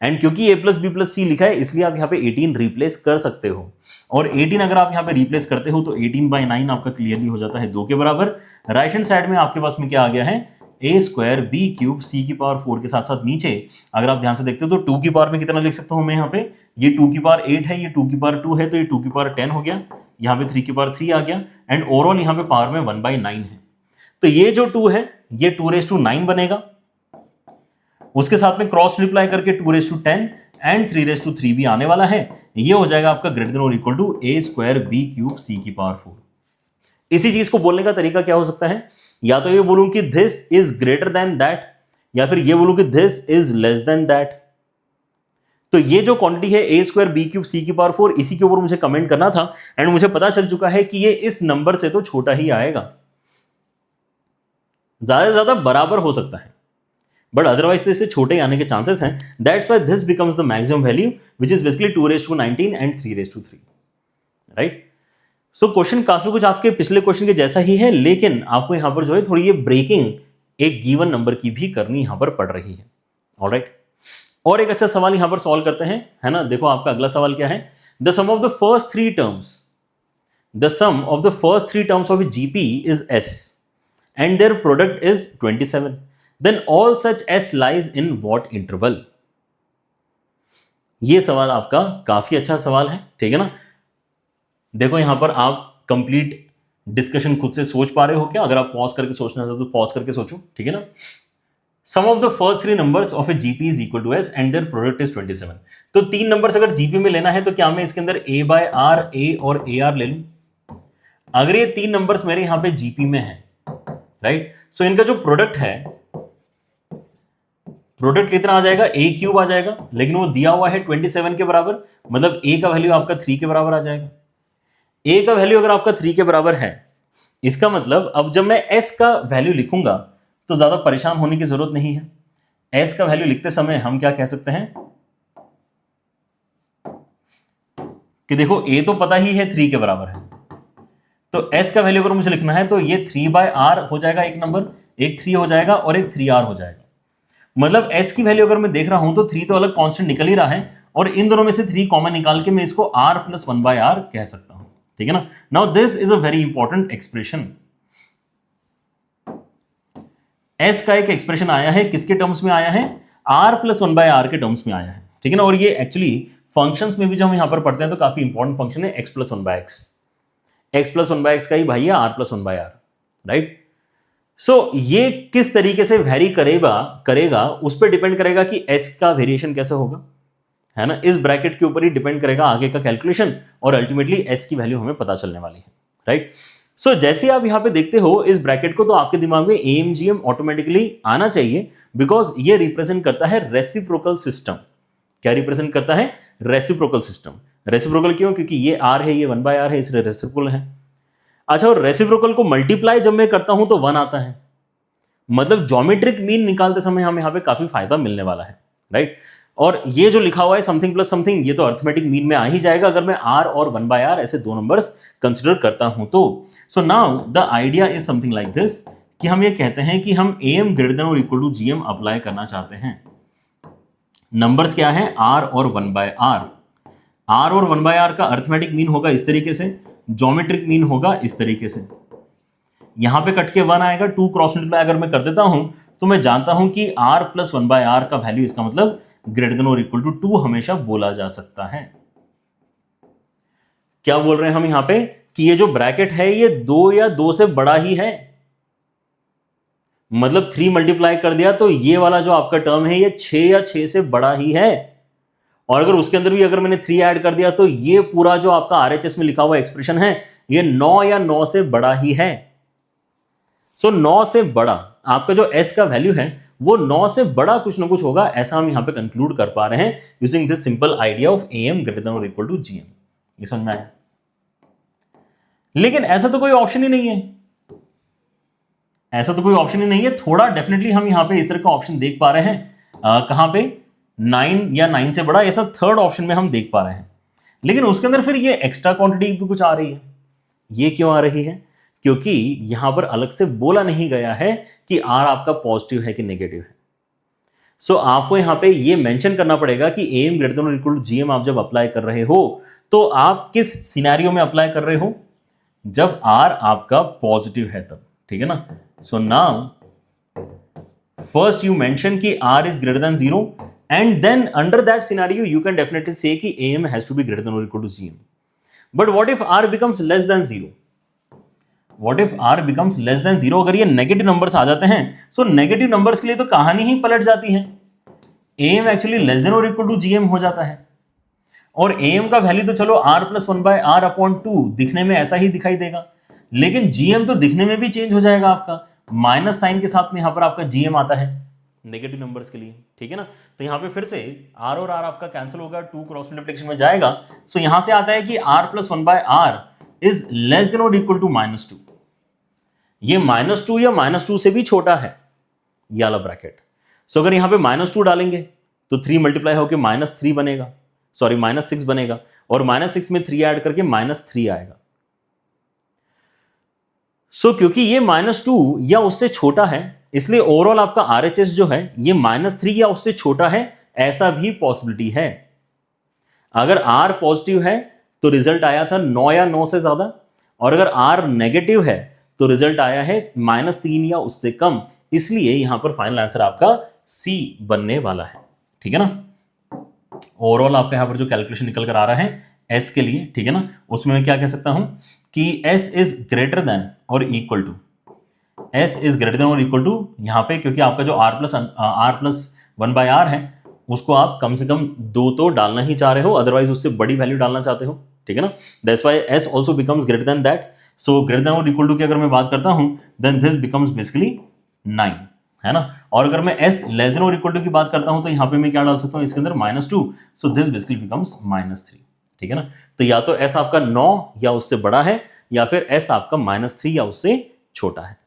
एंड क्योंकि a + b + c लिखा है इसलिए आप यहां पे 18 रिप्लेस कर सकते हो। और 18 अगर आप यहां पे रिप्लेस करते हो तो 18/9 आपका क्लियरली हो जाता है 2 के बराबर। राइट हैंड साइड में आपके पास में क्या आ गया है, a² b³ c⁴ के साथ साथ नीचे अगर आप ध्यान से देखते हो तो 2 की पावर में कितना लिख सकता हूं मैं यहाँ पे, ये 2 की पावर 8 है, ये 2 की पावर 2 है, तो ये 2 की पावर 10 हो गया, यहाँ पे 3 की पावर 3 आ गया, एंड ओवरऑल यहाँ पे पावर में 1/9 है। तो ये जो 2 है ये 2⁹ बनेगा, उसके साथ में क्रॉस मल्टीप्लाई करके 2⁻10 एंड 3⁻3 भी आने वाला है। ये हो जाएगा आपका > a² b³ c⁴। इसी चीज को बोलने का तरीका क्या हो सकता है, या तो ये बोलूं कि this is greater then that, या फिर ये बोलूं कि this is less then that. तो ये जो क्वांटिटी है a² b³ c⁴, इसी के ऊपर मुझे कमेंट करना था, एंड मुझे पता चल चुका है कि ये इस नंबर से तो छोटा ही आएगा, ज्यादा से ज्यादा बराबर हो सकता है, बट अदरवाइज तो इससे छोटे आने के चांसेस हैं। That's why this becomes the maximum value which is basically 2⁻19 and 3⁻3, right. So question काफी कुछ आपके पिछले क्वेश्चन के जैसा ही है, लेकिन आपको यहां पर जो है थोड़ी ये ब्रेकिंग एक गिवन नंबर की भी करनी यहां पर पड़ रही है, ऑलराइट। और एक अच्छा सवाल यहां पर सॉल्व करते हैं, है ना। देखो आपका अगला सवाल क्या है, the sum of the first 3 terms of GP is s and their product is 27, then all such s lies in what interval। ये सवाल आपका काफी अच्छा सवाल है, ठीक है ना। देखो यहां पर आप कंप्लीट डिस्कशन खुद से सोच पा रहे हो क्या, अगर आप पॉज करके सोचना चाहते हो तो पॉज करके सोचो, ठीक है ना। Sum of the first 3 numbers of a GP is equal to s and their product is 27। तो 3 नंबर्स अगर जीपी में लेना है तो क्या मैं इसके अंदर a/r a और ar ले लूं। अगर ये 3 नंबर्स मेरे यहां पे जीपी में है, राइट, सो इनका जो प्रोडक्ट है, प्रोडक्ट कितना आ जाएगा, a³ आ जाएगा, लेकिन वो दिया हुआ है 27 के बराबर, मतलब a का वैल्यू आपका 3 के बराबर आ जाएगा। a का वैल्यू अगर आपका 3 के बराबर है, इसका मतलब अब जब मैं s का वैल्यू लिखूंगा तो ज्यादा परेशान होने की जरूरत नहीं है। s का वैल्यू लिखते समय हम क्या कह सकते हैं कि देखो a तो पता ही है 3 के बराबर है, तो s का वैल्यू अगर मुझे लिखना है तो ये 3/r हो जाएगा, एक नंबर, एक 3 हो जाएगा और एक 3r हो जाएगा। मतलब s की वैल्यू अगर मैं देख रहा हूं तो 3 तो अलग कांस्टेंट निकल ही रहा है, और इन दोनों में से 3 कॉमन निकाल के मैं इसको r + 1/r कह सकता हूं, ठीक है ना। Now this is a very important expression. s का एक एक्सप्रेशन आया है, किसके टर्म्स में आया है, r + 1/r के टर्म्स में आया है, ठीक है ना। और ये एक्चुअली फंक्शंस में भी जब हम यहां पर पढ़ते हैं तो काफी इंपॉर्टेंट फंक्शन है x + 1/x। x + 1/x का ही भाई है r + 1/r, राइट। सो ये किस तरीके से वेरी करेगा उस पर डिपेंड करेगा कि s का वेरिएशन कैसे होगा, है ना। इस ब्रैकेट के ऊपर ही डिपेंड करेगा आगे का कैलकुलेशन, और अल्टीमेटली s की वैल्यू हमें पता चलने वाली है, राइट। सो जैसे आप यहां पे देखते हो इस ब्रैकेट को, तो आपके दिमाग में AMGM ऑटोमेटिकली आना चाहिए, बिकॉज ये रिप्रेजेंट करता है रेसिप्रोकल सिस्टम। क्या रिप्रेजेंट करता है, रेसिप्रोकल सिस्टम। रेसिप्रोकल क्यों, क्योंकि ये r है, ये 1/r है, इसलिए रेसिप्रोकल है। अच्छा, और रेसिप्रोकल को मल्टीप्लाई जब मैं करता हूं तो 1 आता है, मतलब ज्योमेट्रिक मीन निकालते समय हमें यहां पे काफी फायदा मिलने वाला है, राइट। और ये जो लिखा हुआ है समथिंग प्लस समथिंग, ये तो अर्थमेटिक मीन में आ ही जाएगा अगर मैं r और 1/r ऐसे 2 नंबर्स कंसिडर करता हूं तो। So now the idea is something like this कि हम ये कहते हैं कि हम am ग्रेटर देन और इक्वल टू gm अप्लाई करना चाहते हैं। नंबर्स क्या है, r और 1/r। r और 1/r का अर्थमेटिक मीन होगा इस तरीके से, ज्योमेट्रिक मीन होगा इस तरीके से। यहां पे कट के 1 आएगा, 2 क्रॉस मल्टीप्लाई अगर मैं कर देता हूं तो मैं जानता हूं कि r प्लस 1/r का वैल्यू, इसका मतलब ग्रेटर देन और इक्वल टू 2 हमेशा बोला जा सकता है। क्या बोल रहे हैं हम यहां पे कि ये जो ब्रैकेट है ये 2 या 2 से बड़ा ही है, मतलब 3 मल्टीप्लाई कर दिया तो ये वाला जो आपका टर्म है ये 6 या 6 से बड़ा ही है। और अगर उसके अंदर भी अगर मैंने 3 ऐड कर दिया तो ये पूरा जो आपका आरएचएस में लिखा हुआ एक्सप्रेशन है ये 9 या 9 से बड़ा ही है। सो 9 से बड़ा आपका जो s का वैल्यू है वो 9 से बड़ा कुछ ना कुछ होगा, ऐसा हम यहां पे कंक्लूड कर पा रहे हैं using this simple idea of am greater than और इक्वल टू gm। ये समझ में आया? लेकिन ऐसा तो कोई ऑप्शन ही नहीं है, ऐसा तो कोई ऑप्शन ही नहीं है। थोड़ा डेफिनेटली हम यहां पे इस तरह का ऑप्शन देख पा रहे हैं, कहां पे 9 या 9 से बड़ा, ऐसा थर्ड ऑप्शन में हम देख पा रहे हैं। लेकिन उसके अंदर फिर ये एक्स्ट्रा क्वांटिटी भी कुछ आ रही है। ये क्यों आ रही है? क्योंकि यहां पर अलग से बोला नहीं गया है कि r आपका पॉजिटिव है कि नेगेटिव है। सो आपको यहां पे ये मेंशन करना पड़ेगा कि am ग्रेटर देन और इक्वल टू gm आप जब अप्लाई कर रहे हो तो आप किस सिनेरियो में अप्लाई कर रहे हो, जब r आपका पॉजिटिव है तब, ठीक है ना। So now first you mention कि r is greater than 0 and then under that scenario you can definitely say कि am has to be greater than और equal to gm। But what if r becomes less than 0? What if r becomes less than 0? अगर ये negative numbers आ जाते हैं, so negative numbers के लिए तो कहानी ही पलट जाती है। am एक्चुअली लेस देन और इक्वल टू gm हो जाता है, और am का वैल्यू तो चलो r प्लस 1/r अपॉन 2 दिखने में ऐसा ही दिखाई देगा, लेकिन gm तो दिखने में भी चेंज हो जाएगा आपका, माइनस साइन के साथ में यहां पर आपका gm आता है नेगेटिव नंबर्स के लिए, ठीक है ना। तो यहां पे फिर से r और r आपका कैंसिल होगा, 2 क्रॉस मल्टीप्लिकेशन में जाएगा। सो यहां से आता है कि r plus 1/r is less than और इक्वल टू -2। ये -2 या -2 से भी छोटा है ये वाला ब्रैकेट। सो अगर यहां पे -2 डालेंगे तो 3 मल्टीप्लाई होकर -3 बनेगा, सॉरी -6 बनेगा, और -6 में 3 ऐड करके -3 आएगा। सो क्योंकि ये -2 या उससे छोटा है, इसलिए ओवरऑल आपका आरएचएस जो है ये -3 या उससे छोटा है, ऐसा भी पॉसिबिलिटी है। अगर r पॉजिटिव है तो रिजल्ट आया था 9 या 9 से ज्यादा, और अगर r नेगेटिव है तो रिजल्ट आया है -3 या उससे कम, इसलिए यहां पर फाइनल आंसर आपका C बनने वाला है, ठीक है ना। ओवरऑल आपका यहां पर जो कैलकुलेशन निकल कर आ रहा है S के लिए, ठीक है ना, उसमें मैं क्या कह सकता हूं कि S इज ग्रेटर देन और equal to, S is greater than और इक्वल टू यहां पे, क्योंकि आपका जो r प्लस 1/r है उसको आप कम से कम 2 तो डालना ही चाह रहे हो, अदरवाइज उससे बड़ी वैल्यू डालना चाहते हो, ठीक है ना। That's why S also becomes greater than that. So greater than और इक्वल टू की अगर मैं बात करता हूं देन दिस बिकम्स बेसिकली 9, है ना। और अगर मैं S लेस देन और इक्वल टू की बात करता हूं तो यहां पे मैं क्या डाल सकता हूं इसके अंदर -2, सो दिस बेसिकली बिकम्स -3, ठीक है ना। तो या तो S आपका 9 या उससे बड़ा है, या फिर S आपका -3 या उससे छोटा है,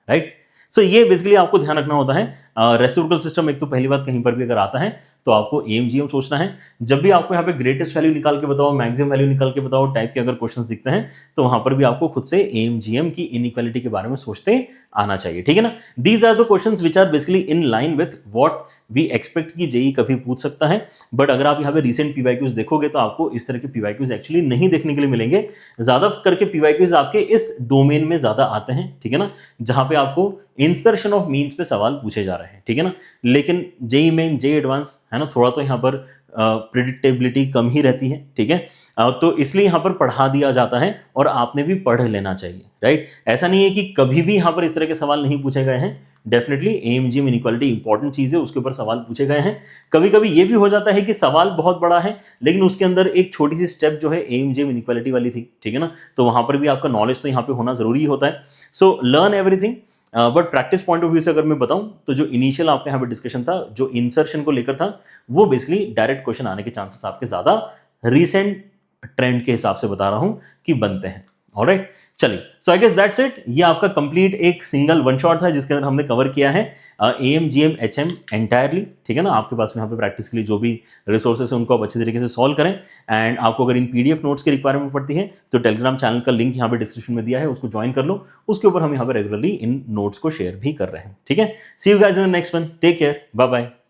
राइट। सो ये बेसिकली आपको ध्यान रखना होता है। रेसिप्रोकल सिस्टम एक तो पहली बात कहीं पर भी अगर आता है तो आपको एम जीएम सोचना है। जब भी आपको यहाँ पे ग्रेटेस्ट वैल्यू निकाल के बताओ, मैक्सिमम वैल्यू निकाल के बताओ टाइप के अगर क्वेश्चंस दिखते हैं तो वहां पर भी आपको खुद से एम जीएम की इनइक्वालिटी के बारे में सोचते आना चाहिए, ठीक है ना। These are the questions which are basically in line with what we expect की जेई कभी पूछ सकता है। बट अगर आप यहाँ पे रिसेंट पीवाईक्यूज देखोगे तो आपको इस तरह के पीवाईक्यूज एक्चुअली नहीं देखने के लिए मिलेंगे। ज्यादा करके पीवाईक्यूज आपके इस डोमेन में ज्यादा आते हैं, ठीक है ना, जहां पे आपको इंसर्शन ऑफ मीन्स पे सवाल पूछे जा रहे हैं, ठीक है ना। लेकिन जेई मेन, जेई एडवांस, है ना, थोड़ा तो यहाँ पर प्रिडिक्टेबिलिटी कम ही रहती है, ठीक है। तो इसलिए यहाँ पर पढ़ा दिया जाता है और आपने भी पढ़ लेना चाहिए, राइट। ऐसा नहीं है कि कभी भी यहाँ पर इस तरह के सवाल नहीं पूछे गए हैं। डेफिनेटली एएमजीएम इनइक्वालिटी इंपॉर्टेंट चीज है, उसके ऊपर सवाल पूछे गए हैं। कभी कभी ये भी हो जाता है कि सवाल बहुत बड़ा है लेकिन उसके अंदर एक छोटी सी स्टेप जो है एएमजीएम इनइक्वालिटी वाली थी, ठीक है ना, तो वहां पर भी आपका नॉलेज तो यहाँ पे होना जरूरी होता है। So learn everything. But practice point of view से अगर मैं बताऊं तो जो इनिशियल आपके यहाँ पे डिस्कशन था, जो इंसर्शन को लेकर था, वो बेसिकली डायरेक्ट क्वेश्चन आने के चांसेस आपके ज्यादा रिसेंट ट्रेंड के हिसाब से बता रहा हूं कि बनते हैं। ऑलराइट, चलिए, सो आई गेस दैट्स इट। ये आपका कंप्लीट एक सिंगल वन शॉट था जिसके अंदर हमने कवर किया है एएम जीएम एचएम एंटायरली, ठीक है ना। आपके पास में यहाँ पे प्रैक्टिस के लिए जो भी रिसोर्सेस है उनको आप अच्छे तरीके से सॉल्व करें। एंड आपको अगर इन पीडीएफ नोट्स की रिक्वायरमेंट पड़ती है तो टेलीग्राम चैनल का लिंक यहाँ पे डिस्क्रिप्शन में दिया है, उसको ज्वाइन कर लो। उसके ऊपर हम यहाँ पे रेगुलरली इन नोट्स को शेयर भी कर रहे हैं, ठीक है। See you guys in the next one, take care, bye bye.